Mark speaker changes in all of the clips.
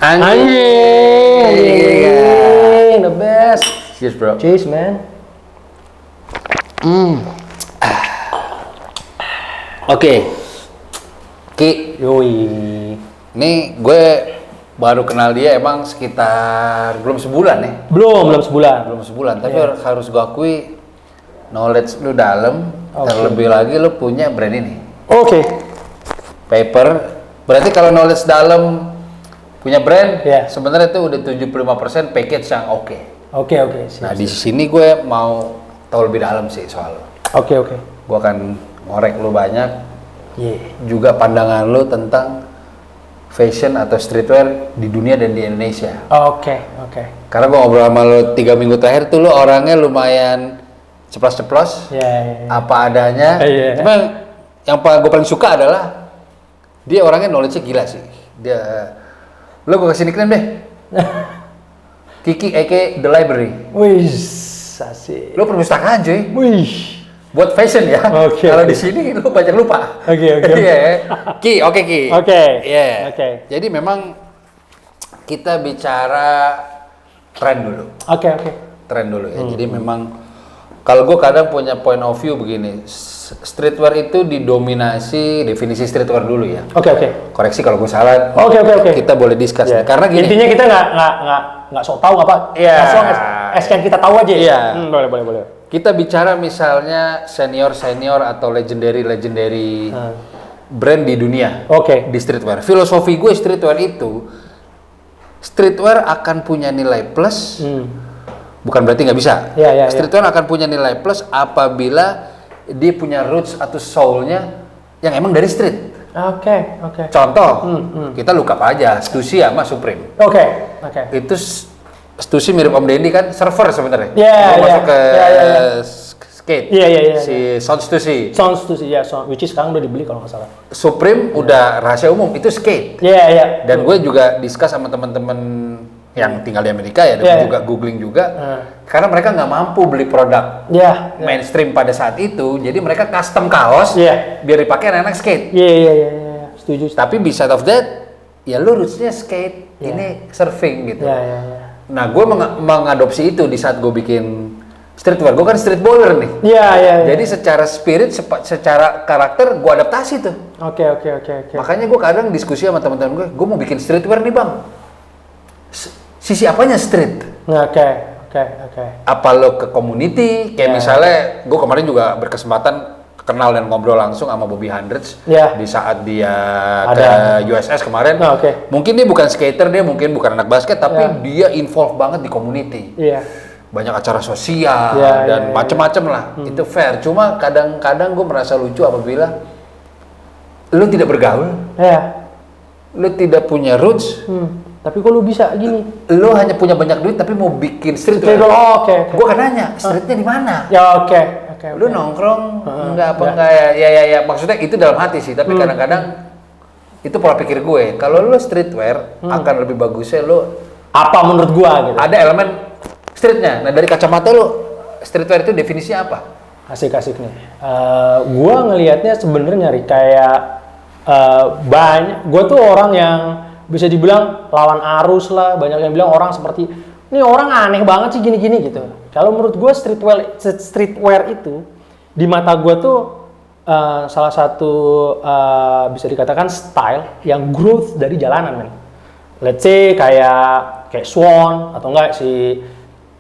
Speaker 1: Anjing, the best.
Speaker 2: Cheers bro.
Speaker 1: Cheers man.
Speaker 2: Oke. Ki,
Speaker 1: Yoi.
Speaker 2: nih gue baru kenal dia emang sekitar belum sebulan nih.
Speaker 1: Belum sebulan.
Speaker 2: Belum sebulan, tapi
Speaker 1: Iya.
Speaker 2: harus gue akui knowledge lu dalam,
Speaker 1: Oke.
Speaker 2: terlebih lagi lu punya brand ini.
Speaker 1: Oke.
Speaker 2: Paper, berarti kalau knowledge dalam punya brand,
Speaker 1: Iya.
Speaker 2: sebenarnya itu udah 75% package yang oke.
Speaker 1: Oke.
Speaker 2: Nah di sini gue mau tahu lebih dalam sih soal lu.
Speaker 1: Oke.
Speaker 2: Gue akan ngorek lu banyak,
Speaker 1: Iya.
Speaker 2: juga pandangan lu tentang fashion atau streetwear di dunia dan di Indonesia.
Speaker 1: Oke.
Speaker 2: Karena gue ngobrol sama lu 3 minggu terakhir tuh lu orangnya lumayan ceplos-ceplos,
Speaker 1: Iya.
Speaker 2: apa adanya.
Speaker 1: Iya.
Speaker 2: Cuma yang gue paling suka adalah dia orangnya knowledge-nya gila sih. Dia, lu gue kasih nickname deh. Kiki aka The Library.
Speaker 1: Wih, asik.
Speaker 2: Lu perpustakaan cuy.
Speaker 1: Wih.
Speaker 2: Buat fashion ya.
Speaker 1: Oke,
Speaker 2: Kalau
Speaker 1: oke.
Speaker 2: di sini lu banyak lupa.
Speaker 1: Oke.
Speaker 2: Iya. Ki, oke Ki.
Speaker 1: Oke.
Speaker 2: Iya.
Speaker 1: Oke.
Speaker 2: Jadi memang kita bicara tren dulu.
Speaker 1: Oke.
Speaker 2: Tren dulu ya. Jadi memang kalau gue kadang punya point of view begini, streetwear itu didominasi definisi streetwear dulu ya.
Speaker 1: Oke.
Speaker 2: Koreksi kalau gue salah.
Speaker 1: Oke.
Speaker 2: Kita boleh discuss
Speaker 1: Iya.
Speaker 2: nih. Karena gini.
Speaker 1: Intinya kita nggak sok tahu apa.
Speaker 2: Iya.
Speaker 1: As long as yang kita tahu aja.
Speaker 2: Iya.
Speaker 1: Boleh.
Speaker 2: Kita bicara misalnya senior atau legendary brand di dunia.
Speaker 1: Oke.
Speaker 2: Di streetwear. Filosofi gue streetwear akan punya nilai plus. Bukan berarti nggak bisa.
Speaker 1: Iya.
Speaker 2: Streetwear akan punya nilai plus apabila dia punya roots atau soul-nya yang emang dari street.
Speaker 1: Oke.
Speaker 2: Contoh, kita look up aja, Stussy sama Supreme.
Speaker 1: Oke.
Speaker 2: Itu Stussy mirip Om Deddy kan, server sebenarnya.
Speaker 1: Iya.
Speaker 2: Mau masuk ke
Speaker 1: Iya.
Speaker 2: skate.
Speaker 1: Iya.
Speaker 2: Si Sound Stussy.
Speaker 1: Sounds tuh sih ya, which is sekarang udah dibeli kalau nggak salah.
Speaker 2: Supreme udah rahasia umum, itu skate.
Speaker 1: Iya.
Speaker 2: Dan gue juga discuss sama teman-teman yang tinggal di Amerika ya, dan
Speaker 1: Iya.
Speaker 2: gue juga googling juga. Karena mereka nggak mampu beli produk
Speaker 1: Iya.
Speaker 2: mainstream pada saat itu, jadi mereka custom kaos
Speaker 1: Iya.
Speaker 2: biar dipakai anak-anak skate.
Speaker 1: Iya. Setuju.
Speaker 2: Tapi beside of that, ya lu rootsnya skate, ini surfing gitu.
Speaker 1: Iya.
Speaker 2: Nah, gue mengadopsi itu di saat gue bikin streetwear. Gue kan street baller nih.
Speaker 1: Iya.
Speaker 2: Jadi secara spirit, secara karakter, gue adaptasi tuh.
Speaker 1: Oke.
Speaker 2: Makanya gue kadang diskusi sama teman-teman gue mau bikin streetwear nih bang. Sisi apanya street?
Speaker 1: Oke.
Speaker 2: Apa lo ke community? Kayak misalnya, gue kemarin juga berkesempatan kenal dan ngobrol langsung sama Bobby Hundreds di saat dia ke USS kemarin. Mungkin dia bukan skater, dia mungkin bukan anak basket, tapi dia involve banget di community.
Speaker 1: Iya.
Speaker 2: Banyak acara sosial dan macem-macem lah. Itu fair. Cuma kadang-kadang gue merasa lucu apabila lu tidak bergaul, lu tidak punya roots,
Speaker 1: tapi kok lu bisa gini?
Speaker 2: lu hanya punya banyak duit tapi mau bikin streetwear.
Speaker 1: Oke.
Speaker 2: Gue kan nanya, streetnya di mana?
Speaker 1: Ya oke.
Speaker 2: Lu nongkrong enggak ya maksudnya itu dalam hati sih, tapi kadang-kadang itu pola pikir gue. Kalau lu streetwear akan lebih bagusnya lu
Speaker 1: apa menurut gua gitu.
Speaker 2: ada elemen streetnya. Nah dari kacamata lu streetwear itu definisinya apa?
Speaker 1: Asik nih. Gua ngelihatnya sebenarnya nyari kayak banyak. Gua tuh orang yang bisa dibilang lawan arus lah. Banyak yang bilang orang seperti ini orang aneh banget sih gini-gini gitu. Kalau menurut gue streetwear itu di mata gue tuh salah satu bisa dikatakan style yang growth dari jalanan men. Let's say kayak Swan atau enggak si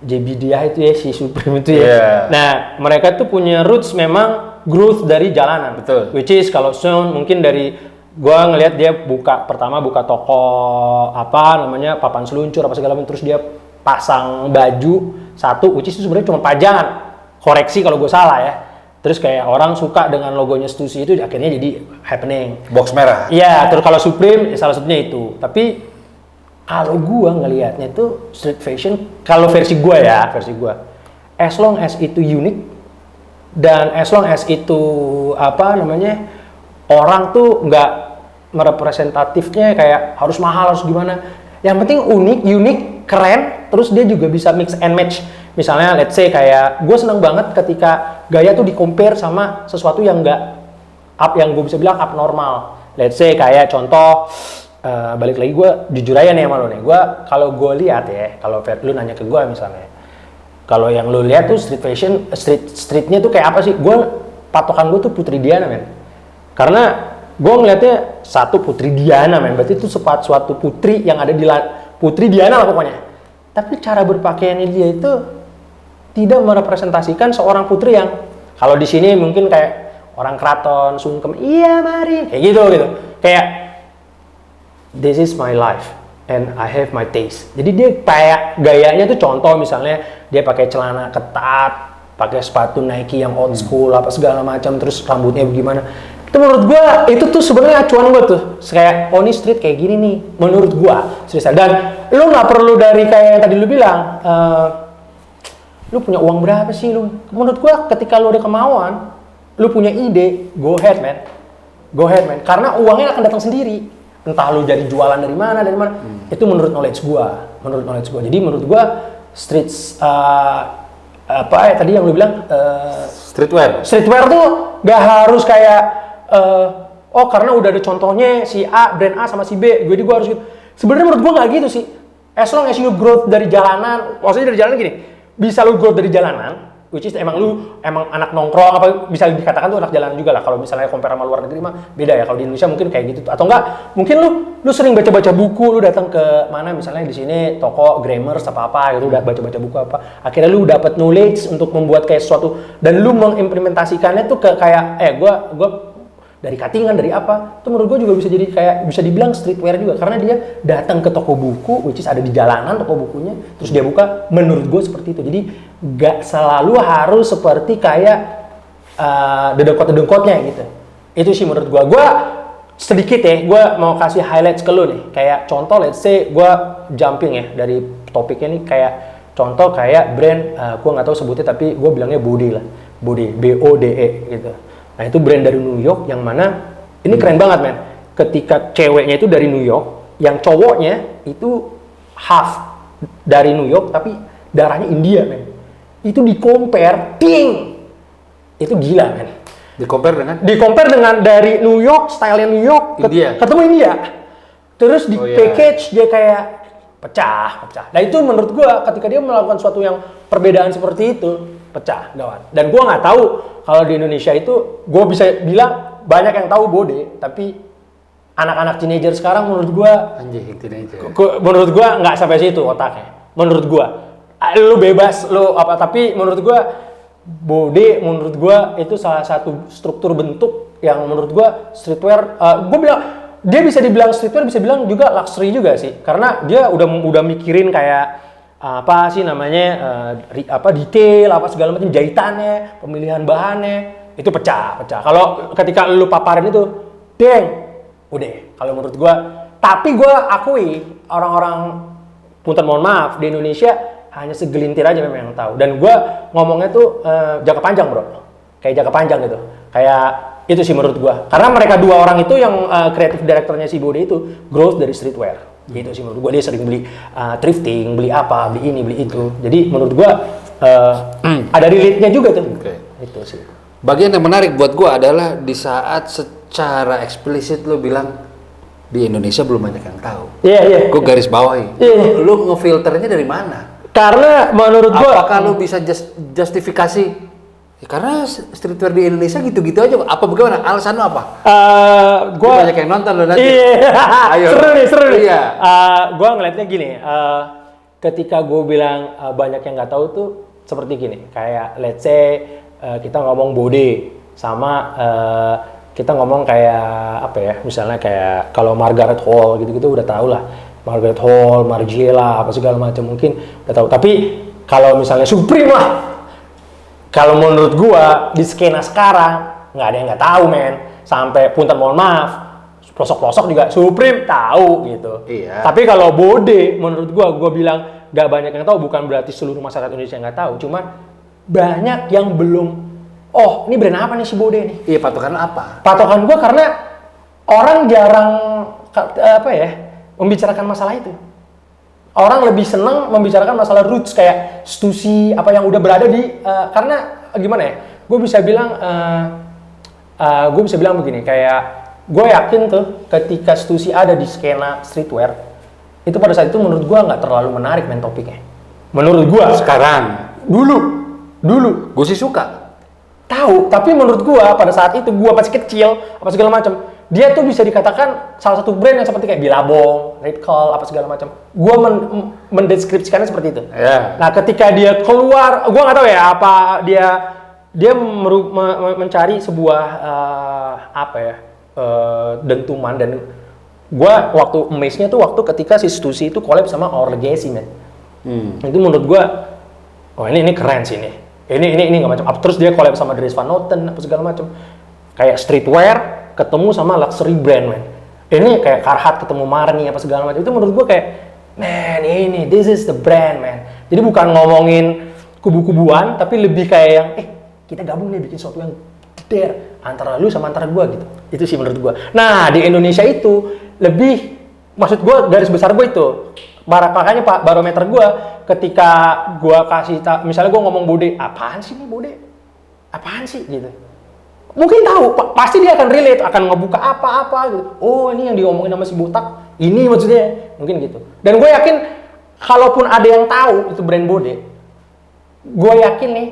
Speaker 1: JB Dia itu ya, si Supreme itu ya. Nah mereka tuh punya roots memang growth dari jalanan.
Speaker 2: Betul.
Speaker 1: Which is kalau Swan mungkin dari gua ngelihat dia pertama buka toko papan seluncur apa segala macam, terus dia pasang baju satu, which is itu sebenarnya cuma pajangan. Koreksi kalau gue salah ya. Terus kayak orang suka dengan logonya Stussy itu akhirnya jadi happening.
Speaker 2: Box merah.
Speaker 1: Iya, terus kalau Supreme salah satunya itu. Tapi kalau gue ngelihatnya itu street fashion, kalau versi gue, as long as itu unik dan as long as itu orang tuh nggak merepresentatifnya kayak harus mahal, harus gimana. Yang penting unik, keren, terus dia juga bisa mix and match. Misalnya let's say kayak gue seneng banget ketika gaya tuh di-compare sama sesuatu yang nggak yang gue bisa bilang abnormal. Let's say kayak contoh balik lagi gue jujur aja nih sama lo nih. Gue kalau gue lihat ya, kalau lu nanya ke gue misalnya, kalau yang lu lihat tuh street fashion, streetnya tuh kayak apa sih? Gue patokan gue tuh Putri Diana men. Karena gue ngeliatnya satu Putri Diana men, berarti itu suatu putri yang ada di Putri Diana lah pokoknya. Tapi cara berpakaiannya dia itu tidak merepresentasikan seorang putri yang kalau di sini mungkin kayak orang keraton, sungkem, iya mari, kayak gitu. Kayak this is my life and I have my taste. Jadi dia kayak gayanya tuh contoh misalnya dia pakai celana ketat, pakai sepatu Nike yang old school apa segala macam, terus rambutnya bagaimana. Itu menurut gua itu tuh sebenarnya acuan gua tuh. Kayak Oni Street kayak gini nih menurut gua. Serius. Dan lu nggak perlu dari kayak yang tadi lu bilang lu punya uang berapa sih lu? Menurut gua ketika lu ada kemauan, lu punya ide, go ahead man. Karena uangnya akan datang sendiri. Entah lu jadi jualan dari mana. Itu menurut knowledge gua. Jadi menurut gua street apa ya tadi yang lu bilang streetwear tuh gak harus kayak karena udah ada contohnya si A, brand A sama si B, jadi gua harus gitu. Sebenarnya menurut gua nggak gitu sih. As long as you growth dari jalanan, maksudnya dari jalanan gini, bisa lu growth dari jalanan, which is emang anak nongkrong apa bisa dikatakan tuh anak jalanan juga lah. Kalau misalnya compare sama luar negeri mah beda ya. Kalau di Indonesia mungkin kayak gitu atau enggak mungkin lu sering baca buku, lu datang ke mana misalnya di sini toko grammar apa gitu, udah baca buku apa, akhirnya lu dapat knowledge untuk membuat kayak sesuatu dan lu mengimplementasikannya tuh ke kayak gua dari cuttingan dari apa, itu menurut gue juga bisa jadi kayak bisa dibilang streetwear juga karena dia datang ke toko buku, which is ada di jalanan toko bukunya, terus dia buka. Menurut gue seperti itu. Jadi gak selalu harus seperti kayak dedengkot-dedengkotnya gitu. Itu sih menurut gue. Gue sedikit ya, gue mau kasih highlights ke lu nih. Kayak contoh, let's say gue jumping ya dari topiknya nih kayak contoh kayak brand, gue nggak tahu sebutnya tapi gue bilangnya Bode lah, Bode, BODE gitu. Nah itu brand dari New York yang mana ini keren banget men. Ketika ceweknya itu dari New York, yang cowoknya itu half dari New York tapi darahnya India men. Itu di-compare, ting! Itu gila men. Di-compare dengan dari New York, stylenya New York, ketemu India. Terus di package dia kayak pecah. Nah itu menurut gua ketika dia melakukan suatu yang perbedaan seperti itu, pecah, gawat. Dan gua nggak tahu kalau di Indonesia itu, gue bisa bilang banyak yang tahu Bode, tapi anak-anak teenager sekarang menurut gue, menurut gue nggak sampai situ otaknya. Menurut gue, lu bebas, lu apa? Tapi menurut gue Bode, menurut gue itu salah satu struktur bentuk yang menurut gue streetwear. Gue bilang dia bisa dibilang streetwear, bisa bilang juga luxury juga sih, karena dia udah mikirin kayak apa sih namanya detail apa segala macam jahitannya, pemilihan bahannya itu pecah. Kalau ketika lu paparin itu, udah. Kalau menurut gua, tapi gua akui orang-orang punten mohon maaf di Indonesia hanya segelintir aja memang yang tahu. Dan gua ngomongnya tuh jangka panjang bro, kayak jangka panjang gitu. Kayak itu sih menurut gua. Karena mereka dua orang itu yang kreatif direkturnya si Bode itu growth dari streetwear. Gitu sih menurut gue. Dia sering beli thrifting, beli apa, beli ini, beli itu. Jadi menurut gue ada relate-nya juga tuh. Itu sih.
Speaker 2: Bagian yang menarik buat gue adalah di saat secara eksplisit lo bilang di Indonesia belum banyak yang tahu.
Speaker 1: Iya.
Speaker 2: Gue garis bawahi. Lo ngefilternya dari mana?
Speaker 1: Karena menurut gue,
Speaker 2: apakah lo bisa justifikasi? Ya, karena streetwear di Indonesia gitu-gitu aja. Apa bagaimana? Alasan lo apa?
Speaker 1: Gue
Speaker 2: banyak yang nonton lo nanti.
Speaker 1: Ayo. Seru nih. Iya. Gue ngeliatnya gini. Ketika gue bilang banyak yang nggak tahu tuh seperti gini. Kayak let's say kita ngomong Bode sama kita ngomong kayak apa ya? Misalnya kayak kalau Margaret Hall gitu-gitu udah tahu lah. Margaret Hall, Margiela, apa segala macam mungkin udah tahu. Tapi kalau misalnya Supreme lah. Kalau menurut gua di skena sekarang nggak ada yang nggak tahu men. Sampai punten mohon maaf, pelosok-pelosok juga Supreme tahu gitu.
Speaker 2: Iya.
Speaker 1: Tapi kalau Bode menurut gua bilang nggak banyak yang tahu bukan berarti seluruh masyarakat Indonesia nggak tahu. Cuman banyak yang belum. Oh ini brand apa nih si Bode nih?
Speaker 2: Iya patokan apa?
Speaker 1: Patokan gua karena orang jarang membicarakan masalah itu. Orang lebih seneng membicarakan masalah roots kayak Stussy apa yang udah berada di karena gimana ya? Gue bisa bilang begini kayak gue yakin tuh ketika Stussy ada di skena streetwear, itu pada saat itu menurut gue nggak terlalu menarik main topiknya. Menurut gue.
Speaker 2: Sekarang?
Speaker 1: Dulu.
Speaker 2: Gue sih suka.
Speaker 1: Tahu, tapi menurut gue pada saat itu gue masih kecil, apa segala macam, dia tuh bisa dikatakan salah satu brand yang seperti kayak Billabong, Redcall, apa segala macam. Gue mendeskripsikannya seperti itu.
Speaker 2: Yeah.
Speaker 1: Nah, ketika dia keluar, gue nggak tahu ya apa dia mencari sebuah dentuman, dan gue waktu amaze-nya tuh waktu ketika si Stussy itu collab sama Our Legacy, man. Itu menurut gue, oh ini keren sih ini. Ini nggak macam. Terus dia collab sama Dries Van Noten apa segala macam. Kayak streetwear ketemu sama luxury brand, man. Ini kayak Carhartt ketemu Marni apa segala macam. Itu menurut gue kayak, man, this is the brand, man. Jadi bukan ngomongin kubu-kubuan, tapi lebih kayak yang, kita gabung nih bikin sesuatu yang gede antara lu sama antara gue gitu. Itu sih menurut gue. Nah, di Indonesia itu lebih, maksud gue garis besar gue itu. Makanya Pak, barometer gue ketika gue kasih, misalnya gue ngomong Bode, apaan sih nih Bode? Apaan sih gitu. Mungkin tahu, pasti dia akan relate, akan ngebuka apa-apa gitu. Oh, ini yang diomongin sama si botak, ini maksudnya, mungkin gitu. Dan gue yakin, kalaupun ada yang tahu itu brand Bode, gue yakin nih,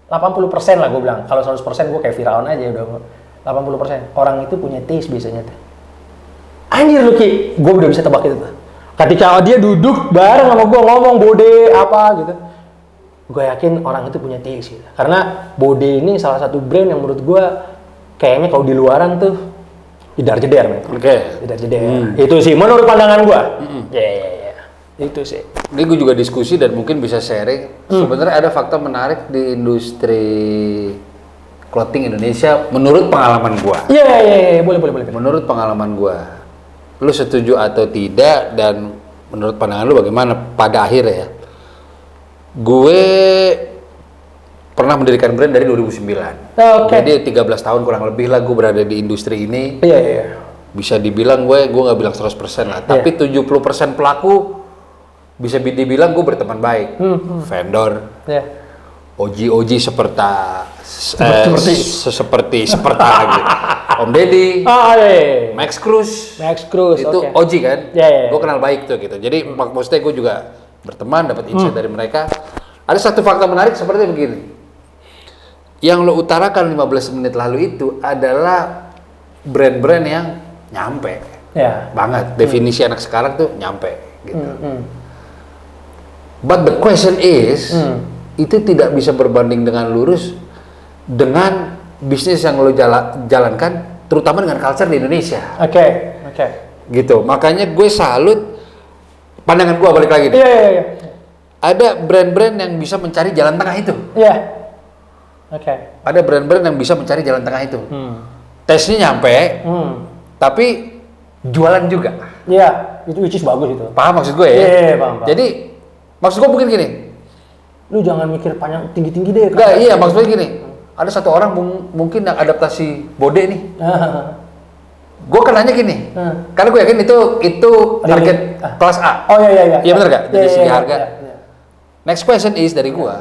Speaker 1: 80% lah gue bilang. Kalau 100% gue kayak Firaun aja udah. 80% orang itu punya taste biasanya tuh. Anjir lu Ki, gue udah bisa tebak itu tuh. Ketika dia duduk bareng sama gue ngomong Bode apa gitu, gue yakin orang itu punya taste gitu. Karena Bode ini salah satu brand yang menurut gue kayaknya kalau di luaran tuh jedar jeder, men.
Speaker 2: Oke.
Speaker 1: Jedar jeder. Itu sih menurut pandangan gue. Ya. Itu sih.
Speaker 2: Ini gue juga diskusi dan mungkin bisa sharing. Sebenarnya ada fakta menarik di industri clothing Indonesia menurut pengalaman gue.
Speaker 1: Iya, boleh.
Speaker 2: Menurut pengalaman gue. Lu setuju atau tidak, dan menurut pandangan lu bagaimana pada akhirnya ya? Gue pernah mendirikan brand dari 2009.
Speaker 1: Okay.
Speaker 2: Jadi 13 tahun kurang lebih lah gue berada di industri ini.
Speaker 1: Iya.
Speaker 2: Bisa dibilang gue nggak bilang 100% lah, tapi 70% pelaku bisa dibilang gue berteman baik. Vendor, OG seperti lagi. Om Deddy, Max Cruz itu OG kan, gue kenal baik tuh gitu. Jadi maksudnya gue juga berteman, dapat insight dari mereka. Ada satu fakta menarik seperti begini, yang lo utarakan 15 menit lalu itu adalah brand-brand yang nyampe, banget. Definisi anak sekarang tuh nyampe gitu. But the question is, itu tidak bisa berbanding dengan lurus dengan bisnis yang lo jalankan, terutama dengan culture di Indonesia. Oke. Gitu. Makanya gue salut, pandangan gue balik lagi nih.
Speaker 1: Iya.
Speaker 2: Ada brand-brand yang bisa mencari jalan tengah itu.
Speaker 1: Iya. Ada
Speaker 2: brand-brand yang bisa mencari jalan tengah itu. Tesnya nyampe, tapi jualan juga.
Speaker 1: Iya, itu which is bagus itu.
Speaker 2: Paham maksud gue ya?
Speaker 1: Iya, paham.
Speaker 2: Jadi maksud gue mungkin gini.
Speaker 1: Lu jangan mikir panjang tinggi-tinggi deh.
Speaker 2: Enggak, iya maksudnya gini. Ada satu orang mungkin yang adaptasi Bode nih. Gue kan nanya gini, karena gue yakin itu target kelas A.
Speaker 1: Oh iya.
Speaker 2: Iya benar gak? Dari segi harga. Next question is dari gue,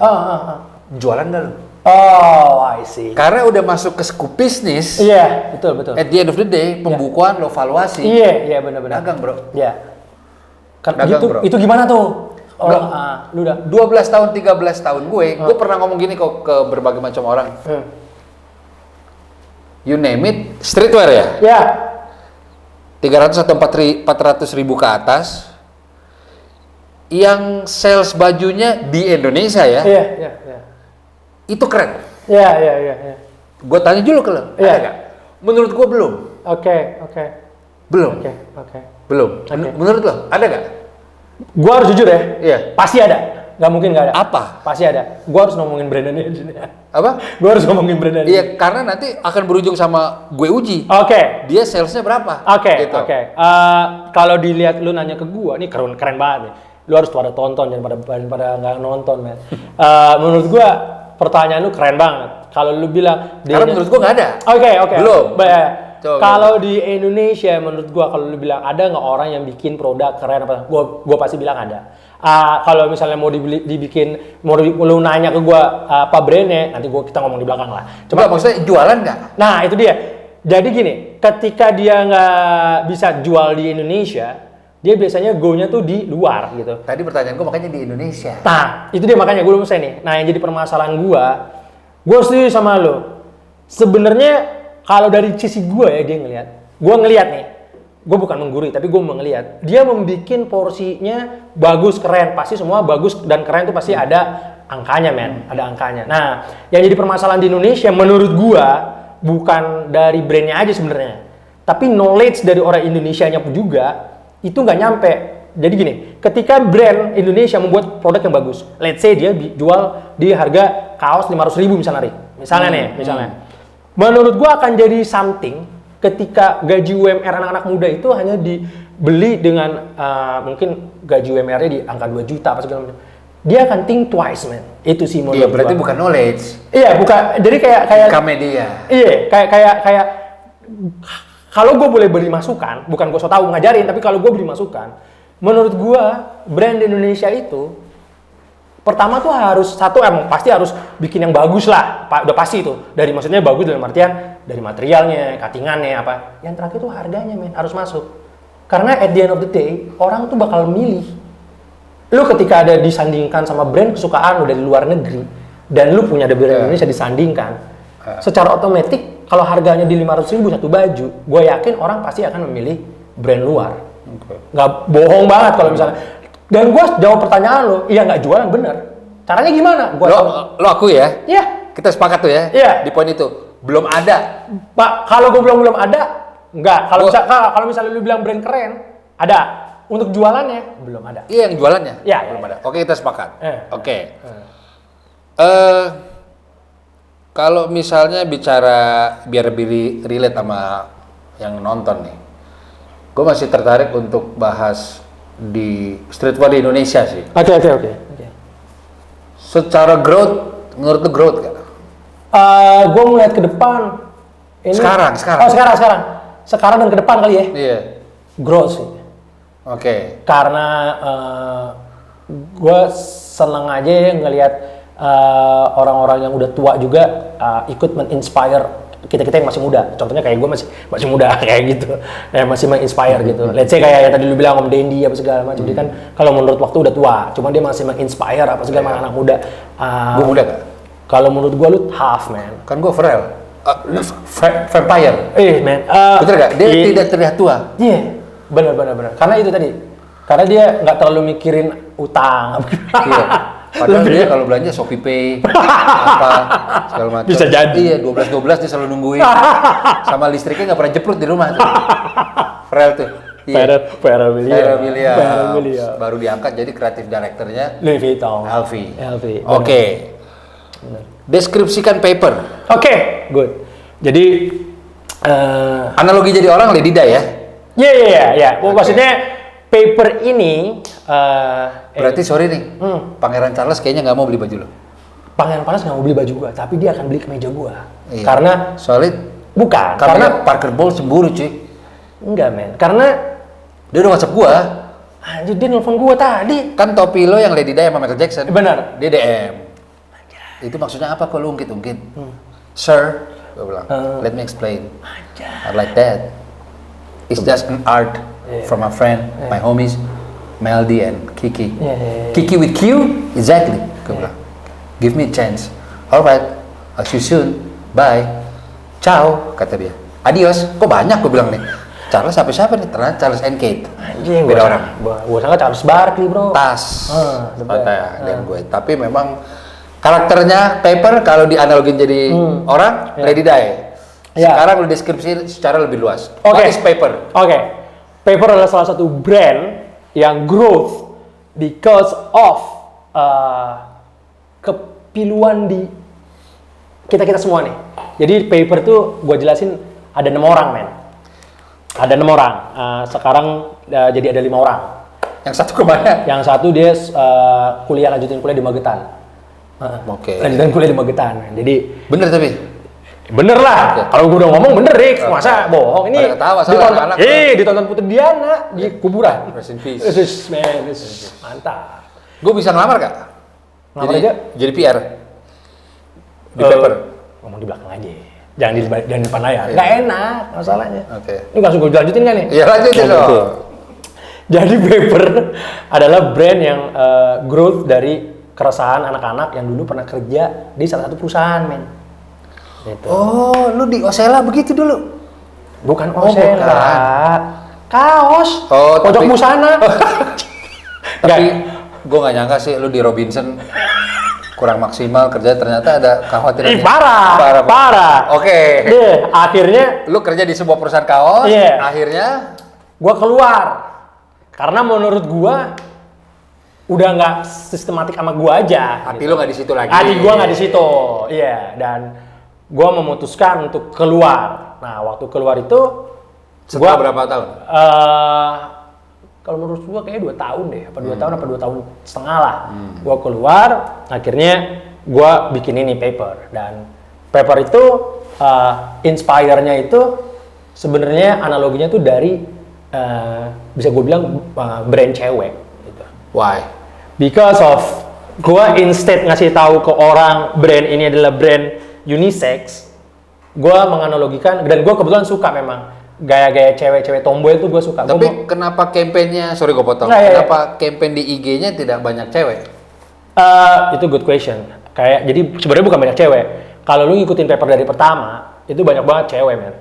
Speaker 2: jualan gak lu?
Speaker 1: Oh, I see.
Speaker 2: Karena udah masuk ke scope bisnis.
Speaker 1: Iya, betul.
Speaker 2: At the end of the day, pembukuan lo valuasi.
Speaker 1: Iya benar.
Speaker 2: Dagang bro.
Speaker 1: Iya.
Speaker 2: Dagang bro.
Speaker 1: Itu gimana tuh? Lu udah
Speaker 2: 12 tahun, 13 tahun gue pernah ngomong gini kok ke berbagai macam orang. You name it, streetwear ya?
Speaker 1: Iya.
Speaker 2: 300 atau 400 ribu ke atas. Yang sales bajunya di Indonesia ya?
Speaker 1: Iya.
Speaker 2: Itu keren.
Speaker 1: Iya.
Speaker 2: Gue tanya dulu ke lo, ada gak? Menurut gue belum.
Speaker 1: Oke.
Speaker 2: Belum.
Speaker 1: Oke.
Speaker 2: Belum. Menurut lo, ada gak?
Speaker 1: Gua harus jujur ya.
Speaker 2: Iya.
Speaker 1: Pasti ada. Gak mungkin gak ada.
Speaker 2: Apa?
Speaker 1: Pasti ada. Gua harus ngomongin brandnya di sini.
Speaker 2: Apa?
Speaker 1: Gua harus ngomongin brandnya.
Speaker 2: Iya, karena nanti akan berujung sama gue uji.
Speaker 1: Oke.
Speaker 2: Dia salesnya berapa?
Speaker 1: Oke.
Speaker 2: Gitu.
Speaker 1: Kalau dilihat lu nanya ke gua, nih keren banget nih. Lu harus pada tonton, jangan pada nggak nonton, men. Menurut gua pertanyaan lu keren banget. Kalau lu bilang,
Speaker 2: karena menurut gua nggak ada.
Speaker 1: Oke.
Speaker 2: Belum.
Speaker 1: Kalau di Indonesia, menurut gua kalau lu bilang ada nggak orang yang bikin produk keren apa? Gua pasti bilang ada. Kalau misalnya mau lu nanya ke gua apa brandnya, nanti kita ngomong di belakang lah.
Speaker 2: Coba maksudnya jualan nggak?
Speaker 1: Nah itu dia. Jadi gini, ketika dia nggak bisa jual di Indonesia, dia biasanya go-nya tuh di luar gitu.
Speaker 2: Tadi pertanyaan gue makanya di Indonesia.
Speaker 1: Nah, itu dia makanya gue belum selesai nih. Nah, yang jadi permasalahan gue setuju sama lo. Sebenarnya kalau dari sisi gue ya dia gue ngelihat nih. Gue bukan menggurui, tapi gue mau ngelihat. Dia membikin porsinya bagus, keren. Pasti semua bagus dan keren itu pasti ada angkanya, men. Ada angkanya. Nah, yang jadi permasalahan di Indonesia menurut gue bukan dari brandnya aja sebenarnya, tapi knowledge dari orang Indonesianya pun juga itu nggak nyampe. Jadi gini, ketika brand Indonesia membuat produk yang bagus, let's say dia jual di harga kaos 500.000 misalnya, misalnya, menurut gua akan jadi something ketika gaji UMR anak-anak muda itu hanya dibeli dengan mungkin gaji UMR-nya di angka 2 juta apa segala macam. Dia akan think twice, man. Itu sih menurut
Speaker 2: gua. Iya, berarti bukan knowledge.
Speaker 1: Iya, bukan. Jadi kayak
Speaker 2: media.
Speaker 1: Iya, kayak kalau gue boleh beri masukan, bukan gue so tau ngajarin, tapi kalau gue beri masukan, menurut gue brand Indonesia itu pertama tuh harus emang pasti harus bikin yang bagus lah, udah pasti itu. Dari maksudnya bagus dalam artian dari materialnya, cuttingannya apa. Yang terakhir tuh harganya, men, harus masuk. Karena at the end of the day, orang tuh bakal milih. Lu ketika ada disandingkan sama brand kesukaan lu dari luar negeri dan lu punya brand Indonesia disandingkan, secara otomatis kalau harganya di 500.000 satu baju, gue yakin orang pasti akan memilih brand luar. Nggak bohong banget kalau misalnya. Dan gue jawab pertanyaan lo, iya nggak jualan bener. Caranya gimana?
Speaker 2: Lo aku ya?
Speaker 1: Iya.
Speaker 2: Kita sepakat tuh ya?
Speaker 1: Iya.
Speaker 2: Di poin itu belum ada.
Speaker 1: Pak, kalau gue belum ada, nggak. Kalau misalnya lu bilang brand keren, ada. Untuk jualannya belum ada.
Speaker 2: Iya, yang jualannya
Speaker 1: belum
Speaker 2: ada. Oke, kita sepakat. Oke. Kalau misalnya bicara biar lebih relate sama yang nonton nih, gue masih tertarik untuk bahas di streetwear di Indonesia sih. Oke. Secara growth, menurut lu growth gak?
Speaker 1: Gue ngeliat ke depan. Ini,
Speaker 2: sekarang.
Speaker 1: Oh sekarang. Sekarang dan ke depan kali ya.
Speaker 2: Iya.
Speaker 1: Growth sih.
Speaker 2: Oke.
Speaker 1: Karena gue seneng aja ngelihat orang-orang yang udah tua juga ikut men-inspire kita yang masih muda. Contohnya kayak gue masih muda kayak gitu, masih men-inspire gitu. Let's say kayak yang tadi lu bilang Om Dendi apa segala macam. Jadi kan kalau menurut waktu udah tua, cuma dia masih men-inspire apa segala macam anak muda.
Speaker 2: Gue muda gak?
Speaker 1: Kalau menurut gue lu half, man.
Speaker 2: Kan gue Pharrell. Vampire.
Speaker 1: Man.
Speaker 2: Betul gak? Dia tidak terlihat tua.
Speaker 1: Iya. Benar. Karena itu tadi. Karena dia nggak terlalu mikirin utang.
Speaker 2: Iya. Padahal dia kalau belanja Shopee Pay, apa segala macam.
Speaker 1: Bisa jadi.
Speaker 2: Iya, 12 dia selalu nungguin. Sama listriknya nggak pernah jeprut di rumah tuh. Pharrell tuh.
Speaker 1: Iya. Pharrell
Speaker 2: Williams. Baru diangkat jadi kreatif direkturnya
Speaker 1: Louis Vuitton.
Speaker 2: LV. Oke. Deskripsikan Paper.
Speaker 1: Oke, good. Jadi
Speaker 2: analogi jadi orang Lady Di ya?
Speaker 1: Iya. Maksudnya Paper ini
Speaker 2: berarti sorry nih, Pangeran Charles kayaknya nggak mau beli baju lo.
Speaker 1: Pangeran Charles nggak mau beli baju gua, tapi dia akan beli kemeja gua.
Speaker 2: Iya.
Speaker 1: Karena
Speaker 2: solid.
Speaker 1: Bukan.
Speaker 2: Karena Parker Bowles cemburu cuy.
Speaker 1: Enggak, men. Karena
Speaker 2: dia udah WhatsApp gua.
Speaker 1: Anjir, dia nelfon gua tadi.
Speaker 2: Kan topi lo yang Lady Di sama Michael Jackson.
Speaker 1: Benar.
Speaker 2: Dia DM. Itu maksudnya apa kok lo ungkit-ungkit? Sir, gua bilang, let me explain. I like that. It's just an art from my friend, my homies, Melody and Kiki. Kiki with Q, exactly. Gue bilang, give me a chance. Alright, I'll see you soon. Bye. Ciao, kata dia. Adios. Kok banyak gue bilang nih. Charles siapa nih? Ternyata Charles and Kate.
Speaker 1: Anjing,
Speaker 2: beda orang.
Speaker 1: Gue sangka Charles Barkley, bro.
Speaker 2: Tas. Dan gue. Tapi memang karakternya Paper kalau dianalogin jadi orang, Lady Di. Sekarang lu deskripsi secara lebih luas. What is Paper?
Speaker 1: Paper adalah salah satu brand yang growth because of kepiluan di kita semua nih. Jadi Paper tuh gue jelasin ada 6 orang, men. Ada 6 orang. Sekarang jadi ada 5 orang.
Speaker 2: Yang satu kemana?
Speaker 1: Yang satu dia lanjutin kuliah di Magetan. Lanjutin kuliah di Magetan. Jadi
Speaker 2: bener tapi.
Speaker 1: Bener lah, kalau gue udah ngomong bener Rick, masa bohong ini ditonton Putri Diana di kuburan.
Speaker 2: Rest in peace.
Speaker 1: Mantap.
Speaker 2: Gue bisa ngelamar gak?
Speaker 1: Ngelamar aja?
Speaker 2: Jadi PR? Di Paper?
Speaker 1: Ngomong di belakang aja. jangan di depan layar. Nggak enak masalahnya.
Speaker 2: Oke.
Speaker 1: Ini langsung gue lanjutin kan nih?
Speaker 2: Iya lanjutin dong.
Speaker 1: Jadi Paper adalah brand yang growth dari keresahan anak-anak yang dulu pernah kerja di salah satu perusahaan, men. Gitu.
Speaker 2: Oh, lu di Osella begitu dulu?
Speaker 1: Bukan Osella. Kaos.
Speaker 2: Oh,
Speaker 1: pojok busana.
Speaker 2: Tapi gue nggak nyangka sih lu di Robinson kurang maksimal kerja, ternyata ada kekhawatiran.
Speaker 1: Parah.
Speaker 2: Oke.
Speaker 1: Akhirnya
Speaker 2: lu kerja di sebuah perusahaan kaos. Akhirnya
Speaker 1: gua keluar karena menurut gua udah nggak sistematik sama gua aja.
Speaker 2: Hati lu nggak di situ lagi.
Speaker 1: Hati gua nggak di situ. Iya. Dan gua memutuskan untuk keluar. Nah, waktu keluar itu
Speaker 2: setelah berapa tahun?
Speaker 1: Kalau menurut gua kayaknya 2 tahun deh, apa 2 tahun apa 2 tahun setengah lah. Gua keluar, akhirnya gua bikin ini Paper, dan Paper itu inspire-nya itu sebenarnya analoginya tuh dari bisa gue bilang brand cewek gitu.
Speaker 2: Why?
Speaker 1: Because of gua instead ngasih tahu ke orang brand ini adalah brand unisex, gua menganalogikan, dan gua kebetulan suka memang gaya-gaya cewek-cewek tomboy itu gue suka.
Speaker 2: Tapi kenapa kampanyenya, sorry gue potong, kenapa campaign di IG-nya tidak banyak cewek?
Speaker 1: Itu good question. Jadi sebenarnya bukan banyak cewek. Kalau lu ngikutin Paper dari pertama, itu banyak banget cewek, men.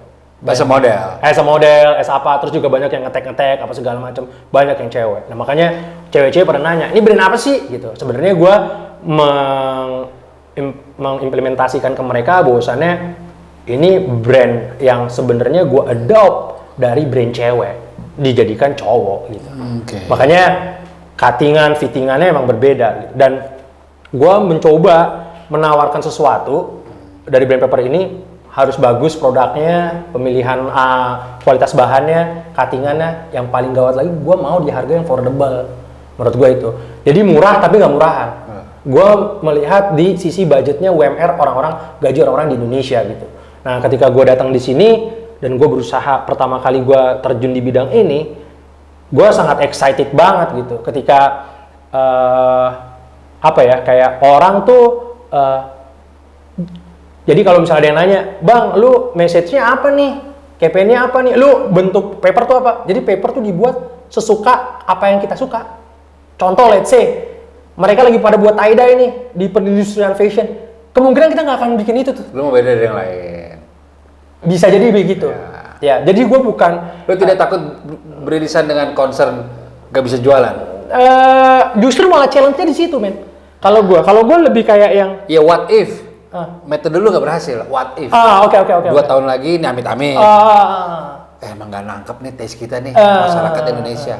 Speaker 2: As a model?
Speaker 1: As a model, as apa, terus juga banyak yang ngetek-ngetek, apa segala macam. Banyak yang cewek. Nah makanya cewek-cewek pada nanya, ini brand apa sih? Gitu. Sebenarnya gue mengimplementasikan ke mereka bahwasannya ini brand yang sebenarnya gue adopt dari brand cewek dijadikan cowok gitu. Makanya cuttingan, fittingannya emang berbeda gitu. Dan gue mencoba menawarkan sesuatu dari brand Paper ini harus bagus produknya, pemilihan kualitas bahannya, cuttingannya. Yang paling gawat lagi, gue mau di harga yang affordable menurut gue itu. Jadi murah tapi nggak murahan. Gue melihat di sisi budgetnya UMR orang-orang, gaji orang-orang di Indonesia gitu. Nah, ketika gue datang di sini dan gue berusaha pertama kali gue terjun di bidang ini, gue sangat excited banget gitu. Ketika kayak orang tuh, jadi kalau misalnya ada yang nanya, bang, lu message-nya apa nih? Campaign-nya apa nih? Lu bentuk Paper tuh apa? Jadi Paper tuh dibuat sesuka apa yang kita suka. Contoh, let's say, mereka lagi pada buat tie-dye nih di perindustrian fashion. Kemungkinan kita nggak akan bikin itu tuh.
Speaker 2: Lu mau beda dari yang lain.
Speaker 1: Bisa jadi begitu. Ya, jadi gue bukan.
Speaker 2: Lu tidak takut beririsan dengan concern gak bisa jualan?
Speaker 1: Justru malah challenge-nya di situ, men. Kalau gue lebih kayak yang.
Speaker 2: Ya what if? Metode lu gak berhasil. What if?
Speaker 1: Oke.
Speaker 2: 2 tahun lagi nih amit-amit. Emang gak nangkep nih taste kita nih masyarakat Indonesia.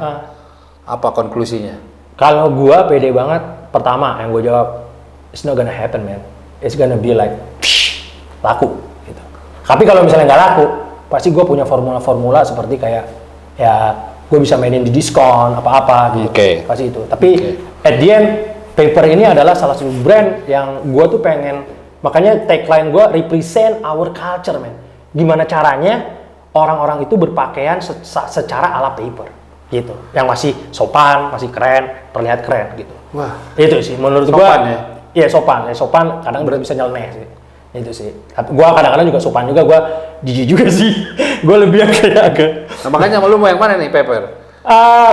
Speaker 2: Apa konklusinya?
Speaker 1: Kalau gue pede banget. Pertama yang gue jawab, it's not gonna happen, man. It's gonna be like laku gitu. Tapi kalau misalnya nggak laku, pasti gue punya formula-formula seperti kayak ya gue bisa mainin di diskon apa-apa gitu. Pasti itu. Tapi at the end, Paper ini adalah salah satu brand yang gue tuh pengen, makanya tagline gue represent our culture, man. Gimana caranya orang-orang itu berpakaian secara ala Paper gitu, yang masih sopan, masih keren, terlihat keren gitu.
Speaker 2: Wah,
Speaker 1: itu sih menurut gue. Iya sopan, kadang berat bisa nyeleneh sih. Itu sih. Gua kadang-kadang juga sopan juga, gua jijik juga sih. Gua lebih kayak agak.
Speaker 2: Nah, makanya lu mau yang mana nih, Paper?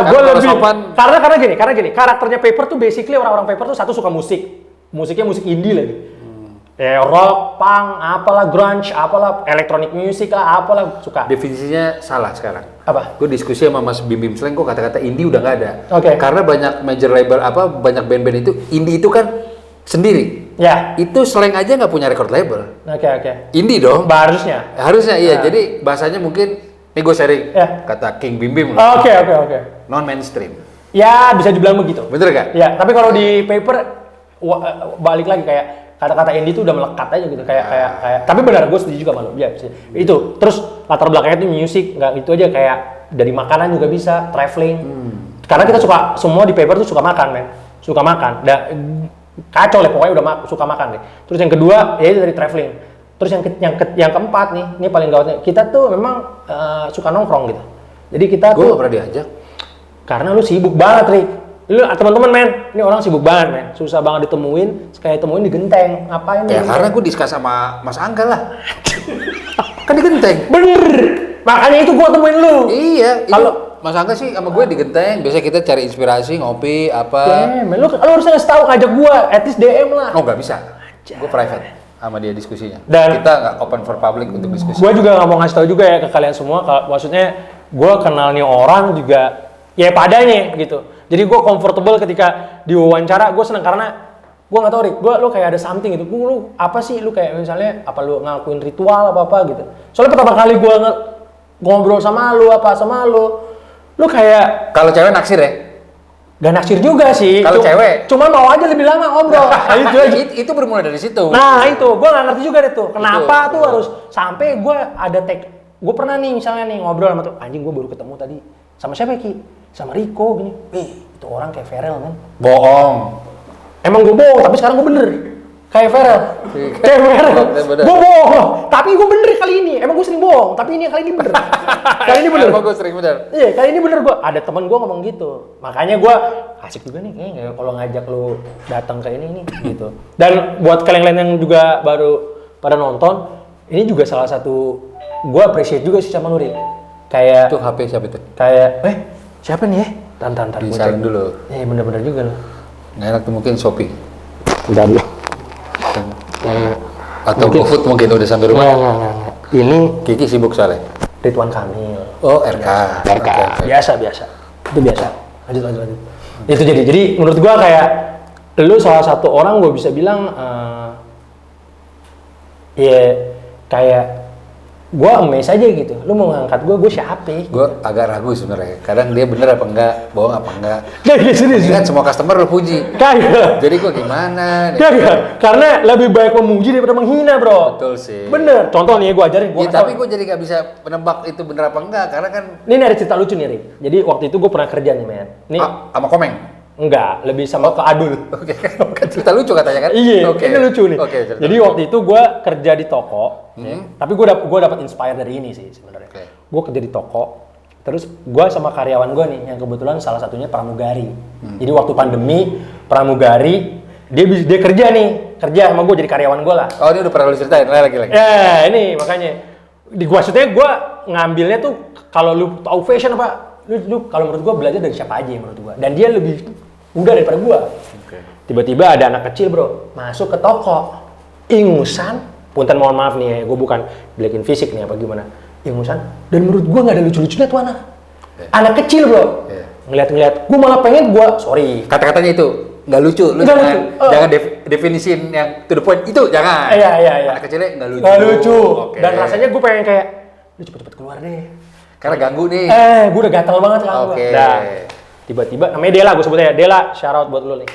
Speaker 1: Gua lebih sopan. Karena gini, karakternya Paper tuh basically orang-orang Paper tuh satu suka musik. Musiknya musik indie lagi. Rock, punk, apalah grunge, apalah electronic music lah, apalah suka.
Speaker 2: Definisinya salah sekarang.
Speaker 1: Apa?
Speaker 2: Gue diskusi sama Mas Bim Bim Sleng, kok kata-kata indie udah nggak ada. Karena banyak major label banyak band-band itu indie itu kan sendiri.
Speaker 1: Ya.
Speaker 2: Itu slang aja nggak punya record label.
Speaker 1: Oke.
Speaker 2: Indie dong. Harusnya iya. Jadi bahasanya mungkin, nih gue sharing. Kata King Bim Bim.
Speaker 1: Oke.
Speaker 2: Non mainstream.
Speaker 1: Ya bisa dibilang begitu.
Speaker 2: Bener gak?
Speaker 1: Ya. Tapi kalau di Paper balik lagi kayak kata-kata indie itu udah melekat aja gitu kayak. Tapi benar, gue setuju juga malu. Ya itu. Terus latar belakangnya tuh musik, nggak itu aja, kayak dari makanan juga bisa, traveling. Karena kita semua di Paper tuh suka makan, men. Suka makan. Kacau lah pokoknya, udah suka makan deh. Terus yang kedua ya itu dari traveling. Terus yang keempat nih, ini paling gawatnya, kita tuh memang suka nongkrong gitu. Jadi kita
Speaker 2: Gue gak pernah diajak.
Speaker 1: Karena lu sibuk banget, Rik. Lu teman-teman men, ini orang sibuk banget men, susah banget ditemuin, sekali ditemuin di Genteng, ngapain?
Speaker 2: Ya karena gue diskus sama Mas Angga lah. Kan di Genteng.
Speaker 1: Bener, makanya itu gue temuin lu.
Speaker 2: Iya, kalau Mas Angga sih sama gue di Genteng, biasa kita cari inspirasi, ngopi, apa.
Speaker 1: Lu harusnya ngasih tahu, ngajak gue, at least DM lah.
Speaker 2: Oh nggak bisa, gue private sama dia diskusinya. Dan kita nggak open for public untuk diskusi.
Speaker 1: Gue juga nggak mau ngasih tahu juga ya ke kalian semua, maksudnya gue kenal nih orang juga, ya padanya gitu. Jadi gue comfortable ketika diwawancara, gue seneng karena gue nggak tahu Rick, lu kayak ada something gitu. Lu apa sih, lu kayak misalnya apa lu ngelakuin ritual apa gitu. Soalnya pertama kali gue ngobrol sama lu lu kayak
Speaker 2: kalau cewek naksir ya?
Speaker 1: Gak naksir juga sih.
Speaker 2: Kalau cewek?
Speaker 1: Cuma mau aja lebih lama ngobrol.
Speaker 2: Itu bermula dari situ.
Speaker 1: Nah itu, gue nggak ngerti juga deh tuh. Kenapa tuh harus sampai gue ada gue pernah nih misalnya nih ngobrol sama tuh anjing, gue baru ketemu tadi sama siapa Ki? Sama Rico gini. Itu orang kayak Farel kan.
Speaker 2: Bohong.
Speaker 1: Emang gue bohong, tapi sekarang gue bener. Kayak Farel. Kayak Farel. Gue bohong, tapi gue bener kali ini. Emang gue sering bohong, tapi ini kali ini bener. Kali ini bener.
Speaker 2: Emang gue sering bener?
Speaker 1: Iya, kali ini bener gue. Ada teman gue ngomong gitu. Makanya gue asik juga nih kayaknya kalau ngajak lu datang ke ini gitu. Dan buat kalian yang juga baru pada nonton, ini juga salah satu gue appreciate juga sih sama Nuri. Kayak
Speaker 2: itu HP siapa itu?
Speaker 1: Kayak siapa nih ya? Tantan
Speaker 2: disalin dulu.
Speaker 1: Iya bener-bener juga loh.
Speaker 2: Nggak enak tuh mungkin Shopee.
Speaker 1: Udah dulu.
Speaker 2: Atau GoFood mungkin udah sampai rumah.
Speaker 1: Nggak. Ini
Speaker 2: Kiki sibuk soalnya.
Speaker 1: Ridwan Kamil.
Speaker 2: Oh RK.
Speaker 1: Okay. Biasa. Itu biasa. Lanjut. Itu jadi menurut gua kayak lu salah satu orang gua bisa bilang kayak gua amazed aja gitu. Lu mau ngangkat gua siapa?
Speaker 2: Gua agak ragu sebenarnya. Kadang dia bener apa enggak, bohong apa enggak.
Speaker 1: Kayak serius.
Speaker 2: Kan semua customer lu puji.
Speaker 1: Kayak.
Speaker 2: Jadi gua gimana?
Speaker 1: Kayak. Karena lebih baik memuji daripada menghina, Bro.
Speaker 2: Betul sih.
Speaker 1: Bener. Contoh nih gua ajarin
Speaker 2: ya, tapi gua jadi nggak bisa menebak itu bener apa enggak karena kan
Speaker 1: ini ada cerita lucu nih, Rik. Jadi waktu itu gua pernah kerja nih, men. Nih
Speaker 2: sama Komeng.
Speaker 1: Enggak, lebih sama ke Adul.
Speaker 2: Oke, cerita lucu katanya kan?
Speaker 1: Iya, ini lucu nih. Jadi
Speaker 2: lucu.
Speaker 1: waktu itu gue kerja di toko, tapi gue dapat inspire dari ini sih sebenarnya. Gue kerja di toko, terus gue sama karyawan gue nih, yang kebetulan salah satunya pramugari. Jadi waktu pandemi, pramugari, dia kerja sama gue jadi karyawan gue lah.
Speaker 2: Oh ini udah pernah lu ceritain, lagi.
Speaker 1: Ya ini makanya, maksudnya gue ngambilnya tuh, kalau lu tahu fashion apa, lu kalau menurut gue belajar dari siapa aja menurut gue. Dan dia lebih muda daripada gua. Tiba-tiba ada anak kecil bro masuk ke toko, ingusan, punten mohon maaf nih ya, gua bukan belekin fisik nih apa gimana, ingusan, dan menurut gua nggak ada lucu-lucunya tuh anak kecil bro, ngeliat, gua malah pengen sorry,
Speaker 2: kata-katanya itu nggak lucu, lu jangan definisiin yang to the point itu, jangan.
Speaker 1: Iya.
Speaker 2: Anak kecilnya nggak
Speaker 1: lucu. Dan rasanya gua pengen kayak, lu cepet-cepet keluar deh,
Speaker 2: karena ganggu nih.
Speaker 1: Gua udah gatal banget kan. Tiba-tiba namanya Dela, gue sebutnya Dela, shout out buat lu nih.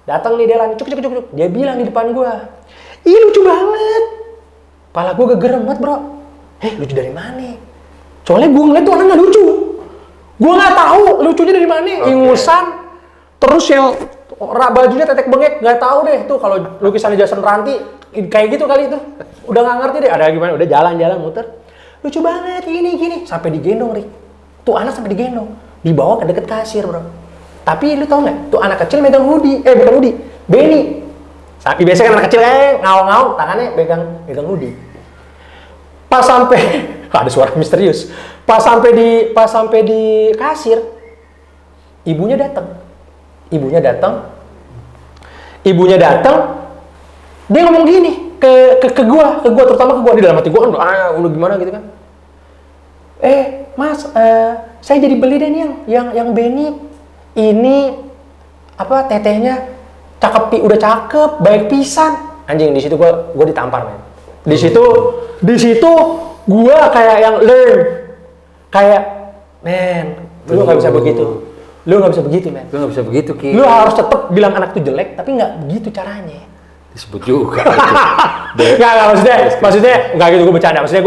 Speaker 1: Datang nih Dela, cuk. Dia bilang di depan gue, ih lucu banget. Pala gue gegerem banget bro. Lucu dari mana? Soalnya gue ngeliat tuh orang nggak lucu. Gue nggak tahu lucunya dari mana. Ingusan, terus yang bajunya tetek bengek, nggak tahu deh tuh kalau lukisannya Jason Ranti kayak gitu kali itu. Udah nggak ngerti deh. Ada gimana? Udah jalan muter. Lucu banget gini. Sampai digendong Rik. Tuh anak sampai digendong. Dibawa ke deket kasir bro. Tapi lu tau nggak? Tuh anak kecil megang hoodie, bukan hoodie, beanie. Biasanya kan anak kecil ngawang tangannya megang hoodie. Pas sampai ada suara misterius. Pas sampai di kasir, ibunya datang. Dia ngomong gini ke gua terutama ke gua, di dalam hati gua kan udah gimana gitu kan. Mas, saya jadi beli deh nih yang beanie. Ini apa tetehnya udah cakep, baik pisan. Anjing di situ gua ditampar, men. Di situ gua kayak yang learn. Kayak, men, lu nggak bisa begitu. Men.
Speaker 2: Lu nggak bisa begitu, Ki.
Speaker 1: Lu harus tetap bilang anak itu jelek, tapi nggak begitu caranya.
Speaker 2: Disebut juga.
Speaker 1: Nggak, maksudnya nggak gitu, gue bercanda. Maksudnya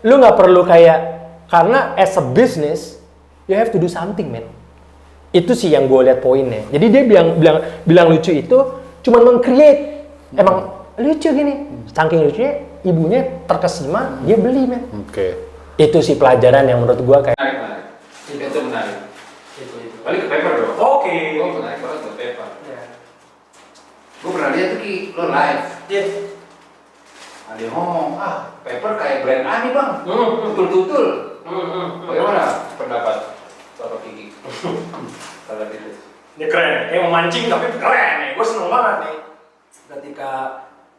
Speaker 1: lu nggak perlu kayak, karena as a business you have to do something, man. Itu sih yang gue lihat poinnya. Jadi dia bilang lucu itu cuma meng-create. Emang lucu gini. Saking lucunya, ibunya terkesima, dia beli, man.
Speaker 2: Oke.
Speaker 1: Itu sih pelajaran yang menurut gue kayak
Speaker 2: Itu menarik. Itu. Balik ke paper dong.
Speaker 1: Oke.
Speaker 2: Gue menarik banget ke paper. Gue pernah lihat tuh Ki, lo live.
Speaker 1: Iya.
Speaker 2: Ada yang ngomong, paper kayak brand A nih bang. Tutul-tutul. Bagaimana pendapat Bapak Kiki? Kalau itu.
Speaker 1: Ini keren, kayak memancing tapi keren nih. Gue seneng banget nih. Ketika,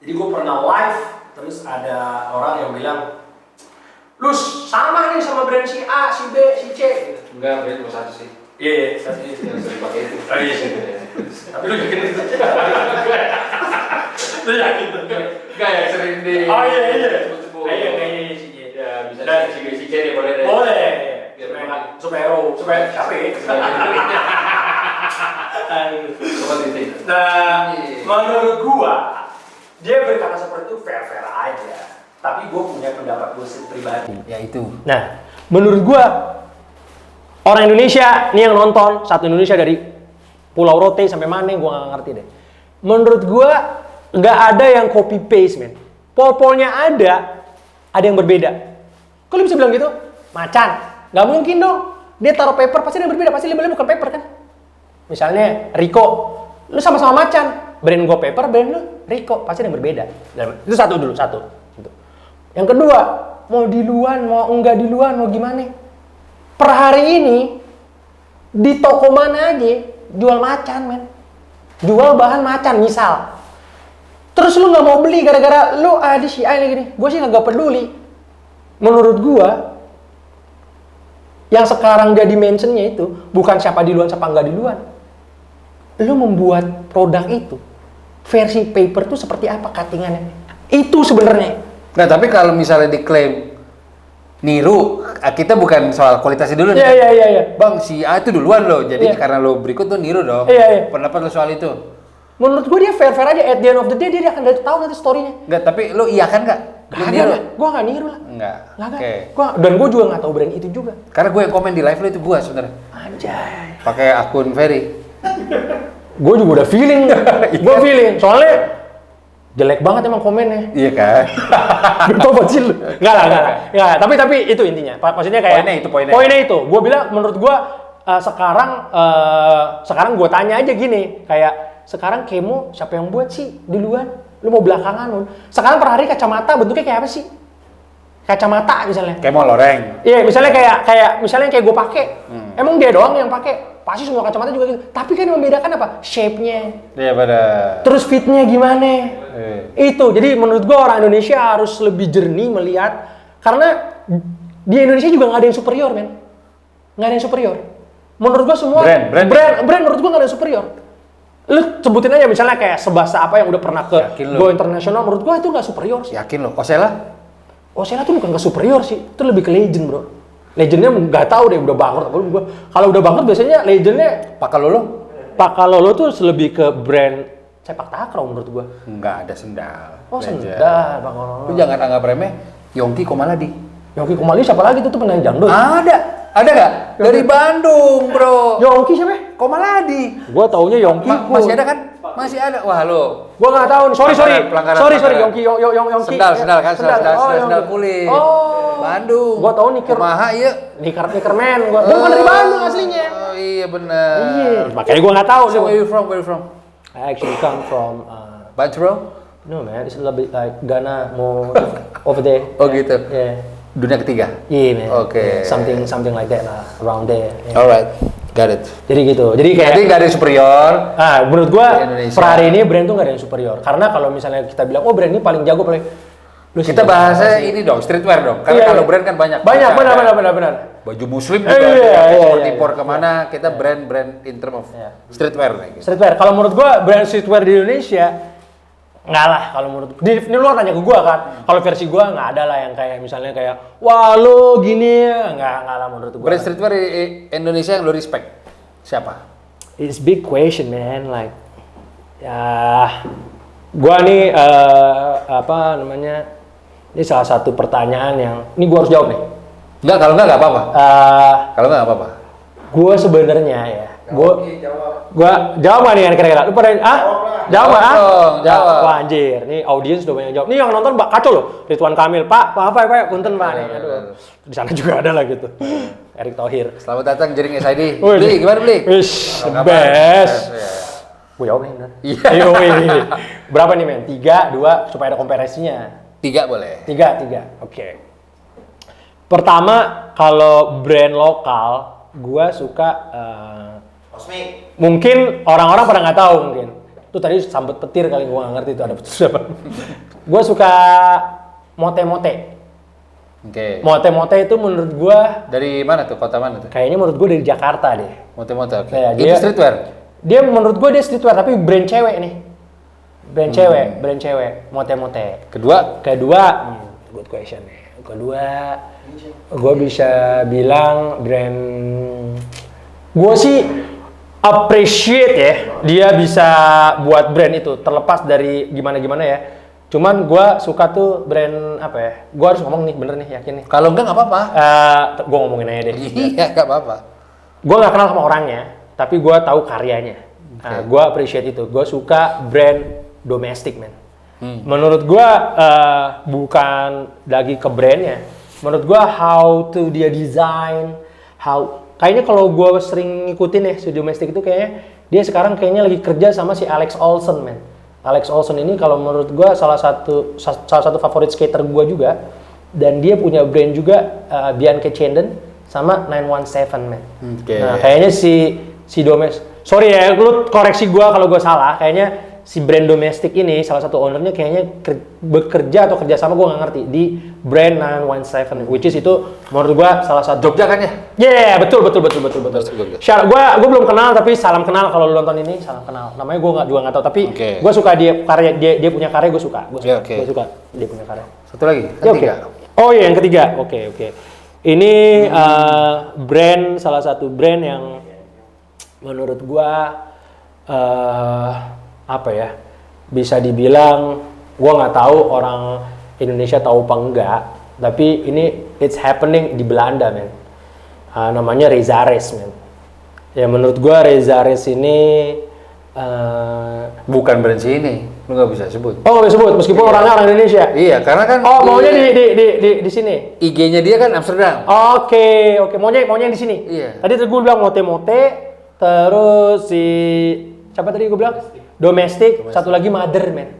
Speaker 1: jadi gue pernah live, terus ada orang yang bilang, lu sama nih sama brand si A, si B, si C.
Speaker 2: Enggak, brand cuma satu sih.
Speaker 1: Iya, satu itu
Speaker 2: yang sering pakai itu.
Speaker 1: Oh iya sih. Tapi lu yakin itu? Lu yakin itu?
Speaker 2: Enggak ya, sering di.
Speaker 1: Oh iya.
Speaker 2: Sebut-sebut.
Speaker 1: Iya, kayaknya si C.
Speaker 2: Ya, bisa si C deh, boleh deh.
Speaker 1: Boleh. Supaya siapa ya? Nah, menurut gua, dia berkata seperti itu fair-fair aja. Tapi gua punya pendapat gua pribadi.
Speaker 2: Ya itu.
Speaker 1: Nah, menurut gua orang Indonesia nih yang nonton, satu Indonesia dari Pulau Rote sampai mana gua nggak ngerti deh. Menurut gua nggak ada yang copy paste, men. Pol-polnya ada yang berbeda. Kok lu bisa bilang gitu? Macan, nggak mungkin dong. Dia taruh paper pasti ada yang berbeda, pasti labelnya bukan paper kan? Misalnya Rico, lu sama-sama macan, brand gua paper, brand lu Rico, pasti ada yang berbeda. Itu satu. Gitu. Yang kedua, mau diluan, mau enggak diluan, mau gimana? Per hari ini di toko mana aja jual macan, men. Jual bahan macan misal. Terus lu nggak mau beli gara-gara lu ada si A lagi nih. Gue sih nggak peduli. Menurut gua yang sekarang jadi mentionnya itu bukan siapa diluan siapa nggak diluan. Lu membuat produk itu versi paper tuh seperti apa cuttingannya? Itu sebenarnya.
Speaker 2: Nah tapi kalau misalnya diklaim niru, kita bukan soal kualitasnya dulu nih.
Speaker 1: Iya.
Speaker 2: Bang, si A itu duluan loh, jadi karena lo berikut tuh niru dong.
Speaker 1: Iya.
Speaker 2: Pendapat lo soal itu?
Speaker 1: Menurut gue dia fair aja, at the end of the day dia akan tahu nanti story-nya.
Speaker 2: Enggak, tapi lo iya kan nggak?
Speaker 1: Gue nggak niru lah.
Speaker 2: Enggak.
Speaker 1: Okay. Dan gue juga nggak tahu brand itu juga.
Speaker 2: Karena gue yang komen di live lo itu gue sebenarnya.
Speaker 1: Anjay.
Speaker 2: Pakai akun Ferry.
Speaker 1: Gue juga udah feeling. Gue feeling, soalnya jelek banget emang komennya.
Speaker 2: Iya kan?
Speaker 1: Betul sih lu. Enggak lah. Tapi itu intinya. Maksudnya kayak poinnya itu. Gue bilang menurut gue sekarang gue tanya aja gini, kayak sekarang kemo siapa yang buat sih duluan? Lu mau belakangan lu. Sekarang per hari kacamata bentuknya kayak apa sih? Kacamata misalnya.
Speaker 2: Kemo loreng.
Speaker 1: Iya, misalnya kayak gue pakai. Emang dia doang yang pakai? Pasti semua kacamata juga gitu. Tapi kan yang membedakan apa? Shape-nya.
Speaker 2: Iya pada.
Speaker 1: Terus fit-nya gimana? Itu. Jadi menurut gua orang Indonesia harus lebih jernih melihat, karena di Indonesia juga nggak ada yang superior, men. Nggak ada yang superior. Menurut gua semua brand menurut gua nggak ada yang superior. Lu sebutin aja misalnya kayak Sebasa apa yang udah pernah ke go internasional, menurut gua itu nggak superior sih.
Speaker 2: Yakin lo? Osella
Speaker 1: tuh bukan ke superior sih, itu lebih ke legend, bro. Legendnya nggak tahu deh udah bangkrut apa belum. Kalau udah bangkrut biasanya legendnya Pakalolo tuh lebih ke brand sepak takraw menurut gua.
Speaker 2: Nggak ada sendal.
Speaker 1: Oh sendal Pakalolo.
Speaker 2: Lu jangan anggap remeh Yongki Komaladi.
Speaker 1: Yongki Komaladi siapa lagi tuh penyanyi dangdut?
Speaker 2: Ada nggak? Dari Bandung, bro.
Speaker 1: Yongki siapa?
Speaker 2: Komaladi.
Speaker 1: Gua taunya Yongki.
Speaker 2: Masih ada kan? Masih ada. Wah lo.
Speaker 1: Gua nggak tahu nih. Sorry. Yongki.
Speaker 2: Sendal kulit.
Speaker 1: Oh.
Speaker 2: Bandung.
Speaker 1: Gua tahu Niker.
Speaker 2: Kumaha iya.
Speaker 1: Nikerman. Gua bukan dari Bandung aslinya.
Speaker 2: Oh iya benar.
Speaker 1: Iya. Makanya gua nggak tahu.
Speaker 2: So where you from?
Speaker 1: I actually come from.
Speaker 2: Bajro?
Speaker 1: No man, it's a little bit like Ghana, more over there.
Speaker 2: Oh gitu.
Speaker 1: Yeah.
Speaker 2: Dunia ketiga?
Speaker 1: Iya, man.
Speaker 2: Oke.
Speaker 1: Yeah, something like that lah, around there. Yeah.
Speaker 2: Alright, got it.
Speaker 1: Jadi gitu. Jadi
Speaker 2: nggak ada yang superior.
Speaker 1: Menurut gua per hari ini brand tuh nggak ada yang superior. Karena kalau misalnya kita bilang, oh brand ini paling jago,
Speaker 2: kita bahasnya ini dong, streetwear dong. Karena kalau brand kan banyak.
Speaker 1: Banyak, benar.
Speaker 2: Baju muslim juga ekspor impor kemana, kita brand in term of streetwear. Gitu.
Speaker 1: Streetwear. Kalau menurut gua brand streetwear di Indonesia nggak lah, kalau menurut ini lu tanya ke gua kan, kalau versi gua nggak ada lah yang kayak misalnya kayak wah lu gini, nggak lah menurut gua.
Speaker 2: Brand streetwear di Indonesia yang lu respect siapa?
Speaker 1: It's big question, man. Like ya gua nih ini salah satu pertanyaan yang ini gua harus jawab nih.
Speaker 2: Kalau enggak apa-apa. Kalau enggak apa-apa. Gua
Speaker 1: sebenarnya ya, gua jawab nggak nih kira-kira? Lu pada Jawab nggak?
Speaker 2: Jawab.
Speaker 1: Wah anjir, nih audiens udah banyak jawab. Nih yang nonton kacau loh. Ridwan Kamil, Pak, punten Pak nih. Aduh. Di sana juga ada lah gitu. Erick Thohir.
Speaker 2: Selamat datang Jering SID. Beli, gimana beli?
Speaker 1: Wish, best. Gue jawab nih, bener. Iya. Berapa nih men? 3, 2, supaya ada komparasinya.
Speaker 2: 3 boleh.
Speaker 1: 3. Oke. Pertama, kalau brand lokal, gue suka mungkin orang-orang pada nggak tahu mungkin. Itu tadi sambet petir kali gue nggak ngerti itu ada petir apa. Gue suka mote-mote.
Speaker 2: Oke.
Speaker 1: Mote-mote itu menurut gue
Speaker 2: dari mana tuh? Kota mana tuh?
Speaker 1: kayaknya menurut gue dari Jakarta deh.
Speaker 2: Mote-mote. Oke.
Speaker 1: Kayak
Speaker 2: Itu streetwear.
Speaker 1: Dia menurut gue dia streetwear tapi brand cewek nih. Brand cewek, mote-mote.
Speaker 2: Kedua,
Speaker 1: good question nih. Kedua, gue bisa bilang brand. Gue sih appreciate ya, dia bisa buat brand itu terlepas dari gimana ya. Cuman gue suka tuh brand apa ya? Gue harus ngomong nih, bener nih, yakin nih.
Speaker 2: kalau enggak nggak apa-apa.
Speaker 1: Gue ngomongin aja deh.
Speaker 2: Iya, nggak apa-apa.
Speaker 1: Gue nggak kenal sama orangnya, tapi gue tahu karyanya. Gue appreciate itu. Gue suka brand domestik, men. Menurut gue bukan lagi ke brandnya. Menurut gue how to dia design, kayaknya kalau gue sering ngikutin ya si domestik itu kayaknya dia sekarang kayaknya lagi kerja sama si Alex Olsen, men. Alex Olsen ini kalau menurut gue salah satu favorit skater gue juga, dan dia punya brand juga Bianca Chandon sama 917, men. Nah kayaknya si domestik, sorry ya lu koreksi gue kalau gue salah, kayaknya si brand domestik ini salah satu ownernya kayaknya bekerja atau kerjasama gue nggak ngerti di brand 917, which is itu menurut gue salah satu
Speaker 2: Jogja kan ya?
Speaker 1: Yeah, betul. Gue belum kenal tapi salam kenal kalau lu nonton ini, salam kenal. Namanya gue nggak tahu tapi gue suka dia karya dia punya karya gue suka. Gue suka dia punya karya.
Speaker 2: Satu lagi, ketiga.
Speaker 1: Oh iya yang ketiga, oke. Ini brand, salah satu brand yang menurut gue apa ya, bisa dibilang gue nggak tahu orang Indonesia tahu apa enggak, tapi ini it's happening di Belanda, men. Namanya Rezares, men. Ya menurut gue Rezares ini
Speaker 2: bukan brand sini, lu nggak bisa sebut.
Speaker 1: Oh nggak bisa sebut, meskipun orangnya orang Indonesia.
Speaker 2: Iya, karena kan.
Speaker 1: Oh maunya di sini.
Speaker 2: IG-nya dia kan Amsterdam.
Speaker 1: Oke, maunya di sini.
Speaker 2: Iya.
Speaker 1: Tadi gue bilang mote-mote, terus si siapa tadi gue bilang? Domestik, satu lagi mother, men.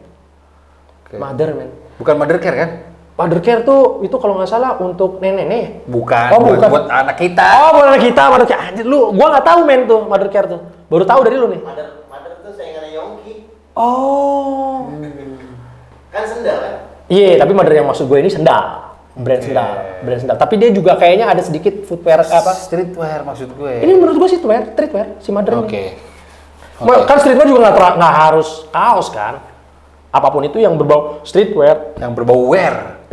Speaker 1: Mother, men.
Speaker 2: Bukan mother care kan?
Speaker 1: Mother care tuh itu kalau nggak salah untuk nenek.
Speaker 2: Bukan. Buat anak kita.
Speaker 1: Oh, buat anak kita, mother care. Anjir lu, gua nggak tahu men tuh mother care tuh. Baru tahu dari lu nih.
Speaker 3: Mother tuh saingannya Yongki.
Speaker 1: Oh.
Speaker 3: Kan sendal kan?
Speaker 1: Iya, tapi mother yang maksud gue ini sendal. Brand sendal. Tapi dia juga kayaknya ada sedikit footwear apa?
Speaker 2: Streetwear maksud gue.
Speaker 1: Ini menurut gue streetwear si mother ini.
Speaker 2: Oke.
Speaker 1: Kan streetwear juga nggak harus kaos kan, apapun itu yang berbau streetwear,
Speaker 2: yang berbau wear,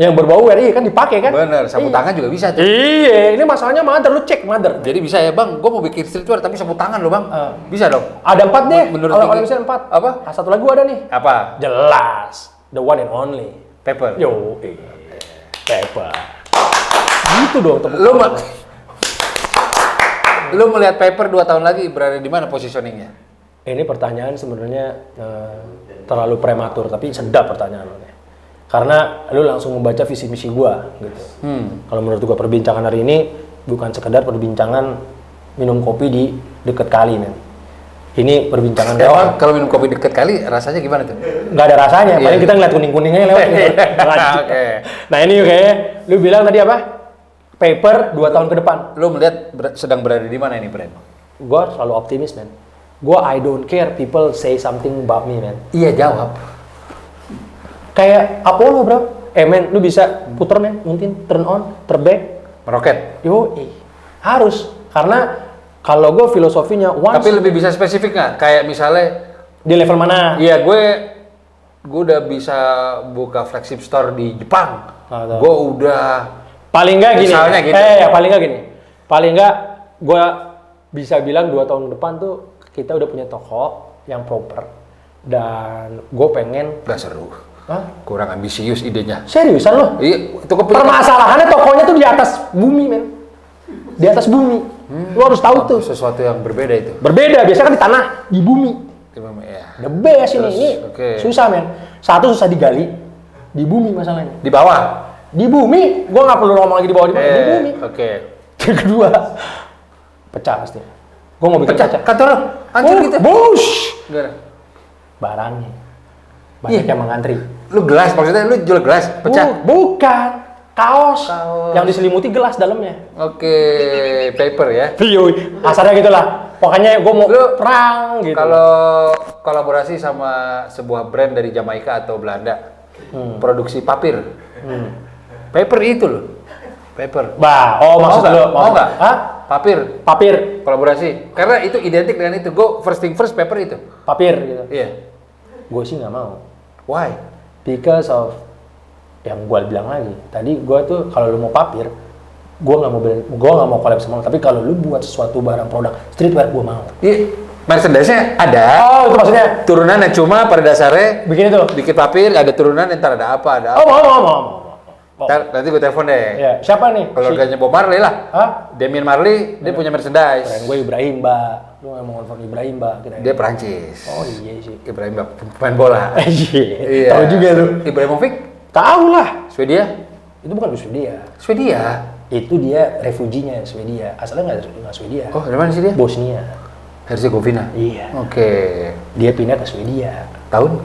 Speaker 1: iya kan dipakai kan.
Speaker 2: Bener, sapu tangan juga bisa tuh.
Speaker 1: Iya, ini masalahnya mother, lu cek mother.
Speaker 2: Jadi bisa ya bang, gue mau bikin streetwear tapi sapu tangan loh bang. Bisa dong.
Speaker 1: Ada 4 deh.
Speaker 2: Menurut
Speaker 1: kalau bisa 4.
Speaker 2: Apa?
Speaker 1: Satu lagi gua ada nih.
Speaker 2: Apa?
Speaker 1: Jelas, the one and only.
Speaker 2: Paper.
Speaker 1: Yo, Paper. Gitu dong.
Speaker 2: Lu melihat Paper 2 tahun lagi berada di mana positioningnya?
Speaker 1: Ini pertanyaan sebenarnya terlalu prematur, tapi sedap pertanyaannya. Karena lu langsung membaca visi misi gua gitu. Kalau menurut gua perbincangan hari ini bukan sekedar perbincangan minum kopi di deket kali, men. Ini perbincangan kawan.
Speaker 2: Kalau minum kopi deket kali rasanya gimana tuh?
Speaker 1: Nggak ada rasanya, paling kita ngeliat kuning-kuningnya lewat.
Speaker 2: Oke.
Speaker 1: Nah ini kayaknya lu bilang tadi apa? Paper 2 tahun ke depan.
Speaker 2: Lu melihat sedang berada di mana ini brand?
Speaker 1: Gua selalu optimis, men. Gua I don't care people say something about me, man.
Speaker 2: Iya, jawab.
Speaker 1: Kayak Apollo, bro. Men, lu bisa puter, men. Mungkin turn on, terback.
Speaker 2: Meroket?
Speaker 1: Harus. Karena kalau gue filosofinya
Speaker 2: Tapi lebih bisa spesifik nggak? Kayak misalnya
Speaker 1: di level mana?
Speaker 2: Iya, gue udah bisa buka flagship store di Jepang. Gue udah
Speaker 1: paling nggak gini.
Speaker 2: Misalnya gitu.
Speaker 1: Paling nggak gue bisa bilang 2 tahun depan tuh kita udah punya toko yang proper dan gue pengen.
Speaker 2: Gak seru.
Speaker 1: Hah?
Speaker 2: Kurang ambisius idenya.
Speaker 1: Seriusan lo?
Speaker 2: Iya.
Speaker 1: Permasalahannya tokonya tuh di atas bumi, men. Di atas bumi. Lo harus tahu tuh.
Speaker 2: Sesuatu yang berbeda itu.
Speaker 1: Berbeda. Biasanya kan di tanah, di bumi.
Speaker 2: Ya.
Speaker 1: The best ini susah men. Satu susah digali, di bumi masalahnya.
Speaker 2: Di bawah?
Speaker 1: Di bumi, gue nggak perlu ngomong lagi di bawah, di bumi. Yang kedua, pecah pasti. Gue mau bikin pecah.
Speaker 2: Kantor lo, hancur gitu.
Speaker 1: Bush. Barangnya, banyak yang mengantri.
Speaker 2: Lu gelas, maksudnya lu jual gelas, pecah?
Speaker 1: Bukan, kaos. Yang diselimuti gelas dalamnya.
Speaker 2: Paper ya?
Speaker 1: Asalnya gitulah. Pokoknya gue mau perang gitu.
Speaker 2: Kalau kolaborasi sama sebuah brand dari Jamaika atau Belanda, produksi papir. Paper itu loh. Paper.
Speaker 1: Maksud lo?
Speaker 2: Mau nggak?
Speaker 1: Hah? Papir.
Speaker 2: Kolaborasi. Karena itu identik dengan itu. Gue first thing first paper itu.
Speaker 1: Papir gitu.
Speaker 2: Iya.
Speaker 1: Gue sih nggak mau.
Speaker 2: Why?
Speaker 1: Because of yang gue bilang lagi. Tadi gue tuh kalau lu mau papir, gue nggak mau collab sama lu. Tapi kalau lu buat sesuatu barang produk streetwear, gue mau.
Speaker 2: Iya. Merchandise-nya ada.
Speaker 1: Itu maksudnya
Speaker 2: turunannya cuma pada dasarnya bikin papir, ada turunan, ntar ada apa.
Speaker 1: Mau.
Speaker 2: Nanti gue telepon deh.
Speaker 1: Ya, siapa nih?
Speaker 2: Keluarganya Bob Marley lah. Damian Marley, dia punya merchandise.
Speaker 1: Keren gue Ibrahim, Mbak. Lu ngomong konfirm Ibrahim, Mbak.
Speaker 2: Dia Perancis.
Speaker 1: Oh iya sih.
Speaker 2: Ibrahim, pemain bola.
Speaker 1: Iya. Tahu juga lu.
Speaker 2: Ibrahimovic?
Speaker 1: Tahu lah.
Speaker 2: Swedia?
Speaker 1: Itu bukan Swedia.
Speaker 2: Swedia?
Speaker 1: Itu dia refuginya Swedia. Asalnya nggak Swedia.
Speaker 2: Oh, dari mana sih dia?
Speaker 1: Bosnia.
Speaker 2: Herzegovina?
Speaker 1: Iya.
Speaker 2: Dia
Speaker 1: pindah ke Swedia.
Speaker 2: Tahun?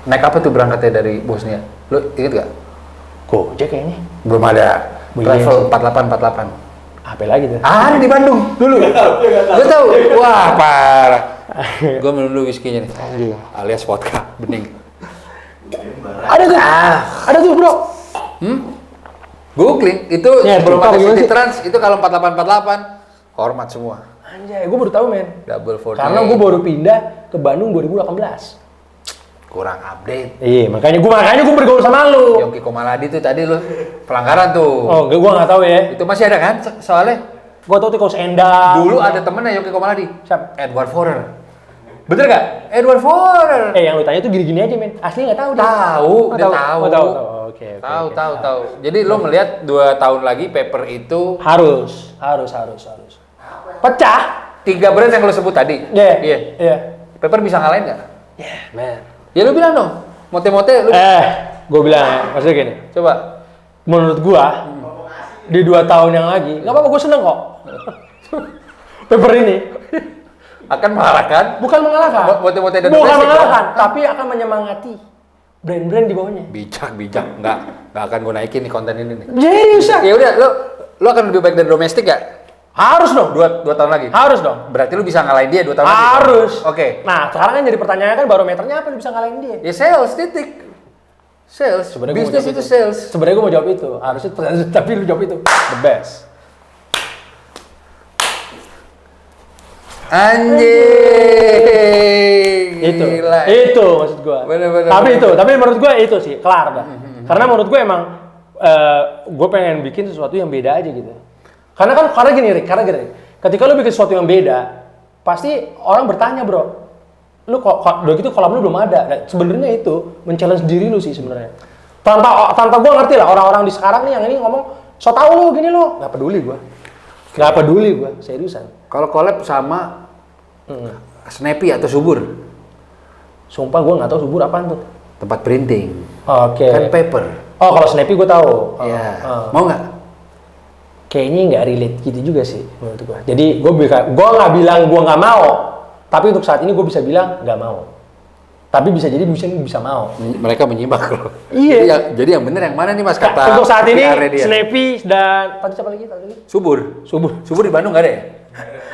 Speaker 2: Naik apa tuh berangkatnya dari Bosnia? Lu inget gak?
Speaker 1: Gojek kayaknya.
Speaker 2: Belum ada. Travel 48.
Speaker 1: Apa lagi tuh?
Speaker 2: Ada di Bandung dulu. Lu tahu? Wah, parah. Gua minum dulu whisky-nya nih. Alias vodka bening.
Speaker 1: Ada tuh, Bro.
Speaker 2: Googling itu sebelum ada City Trans itu kalau 48 hormat semua.
Speaker 1: Anjay, gue baru tahu men.
Speaker 2: Double 40.
Speaker 1: Karena gue baru pindah ke Bandung 2018.
Speaker 2: Kurang update.
Speaker 1: Iya, makanya gue bergaul sama lu.
Speaker 2: Yongki Komaladi tuh tadi lu pelanggaran tuh.
Speaker 1: Oh, gue nggak tahu ya.
Speaker 2: Itu masih ada kan soalnya?
Speaker 1: Gue tahu tuh Kaus Endang.
Speaker 2: Dulu ada temennya Yongki Komaladi.
Speaker 1: Siapa?
Speaker 2: Edward Forer. Bener gak? Edward Forer.
Speaker 1: Yang lu tanya tuh gini-gini aja men. Aslinya nggak tahu dia.
Speaker 2: Tahu.
Speaker 1: Oke.
Speaker 2: Tahu. Jadi lu melihat 2 tahun lagi paper itu
Speaker 1: harus. Pecah.
Speaker 2: 3 brand yang lu sebut tadi.
Speaker 1: Iya.
Speaker 2: Paper bisa ngalahin nggak?
Speaker 1: Iya, men.
Speaker 2: Ya lu bilang dong. Mote-mote lu.
Speaker 1: Gue bilang ya. Maksudnya gini.
Speaker 2: Coba.
Speaker 1: Menurut gua di 2 tahun yang lagi, nggak apa-apa, gue seneng kok. Paper ini
Speaker 2: akan mengalahkan.
Speaker 1: Bukan mengalahkan.
Speaker 2: Mote-mote dan
Speaker 1: bukan mengalahkan, tapi akan menyemangati brand-brand di bawahnya.
Speaker 2: Bijak. Nggak akan gue naikin nih konten ini nih.
Speaker 1: Serius?
Speaker 2: Ya udah, lu akan lebih baik dari domestik gak?
Speaker 1: Harus dong.
Speaker 2: 2 tahun lagi?
Speaker 1: Harus dong.
Speaker 2: Berarti lu bisa ngalahin dia 2 tahun lagi?
Speaker 1: Harus.
Speaker 2: Oke.
Speaker 1: Nah, sekarang kan jadi pertanyaannya kan barometernya apa lu bisa ngalahin dia?
Speaker 2: Ya sales, titik. Sales. Bisnis itu sales.
Speaker 1: Sebenarnya gue mau jawab itu. Harusnya, tapi lu jawab itu. The best.
Speaker 2: Anjing.
Speaker 1: Itu maksud gue.
Speaker 2: Bener.
Speaker 1: Tapi menurut gue itu sih, kelar dah. Karena menurut gue emang, gue pengen bikin sesuatu yang beda aja gitu. Karena gini, Rick, ketika lu bikin sesuatu yang beda, pasti orang bertanya, bro, lu kok udah gitu kolam lu belum ada. Nah, sebenarnya itu men-challenge diri lu sih sebenarnya. Tanpa gua ngerti lah orang-orang di sekarang nih yang ini ngomong, so tau lu gini lu, nggak peduli gua, seriusan.
Speaker 2: Kalau collab sama Snappy atau Subur?
Speaker 1: Sumpah gua nggak tahu Subur apaan tuh.
Speaker 2: Tempat printing.
Speaker 1: Oke.
Speaker 2: Kan paper.
Speaker 1: Oh, kalau Snappy gua tahu.
Speaker 2: Iya. Mau nggak?
Speaker 1: Kayaknya nggak relate gitu juga sih menurut gua. Jadi gua nggak bilang gua nggak mau, tapi untuk saat ini gua bisa bilang nggak mau. Tapi bisa jadi bisa mau.
Speaker 2: Mereka menyimak loh.
Speaker 1: Iya.
Speaker 2: Jadi yang bener yang mana nih Mas kata?
Speaker 1: Untuk saat ini Snappy dan tadi siapa lagi?
Speaker 2: Subur di Bandung nggak ada ya?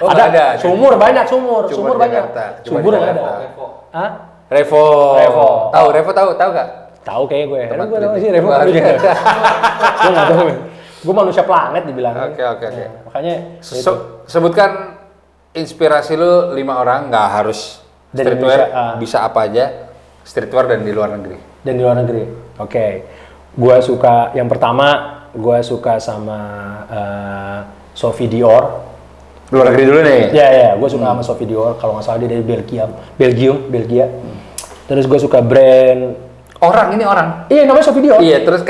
Speaker 2: Oh,
Speaker 1: ada. Sumur banyak. Sumur banyak. Subur nggak ada. Hah?
Speaker 2: Revo. Tahu nggak?
Speaker 1: Tahu kayaknya gue. Gue tahu sih Revo. Gue nggak tahu. Gue manusia planet dibilangnya.
Speaker 2: Oke.
Speaker 1: Nah, makanya
Speaker 2: sebutkan inspirasi lu 5 orang, nggak harus streetwear, bisa apa aja streetwear dan di luar negeri. Oke. Gue suka yang pertama, gue suka sama Sophie Dior. Luar negeri dulu nih.
Speaker 1: Ya, gue suka sama Sophie Dior. Kalau nggak salah dia dari Belgia. Terus gue suka brand.
Speaker 2: Ini orang.
Speaker 1: Iya, namanya Sophie Dior.
Speaker 2: Iya, terus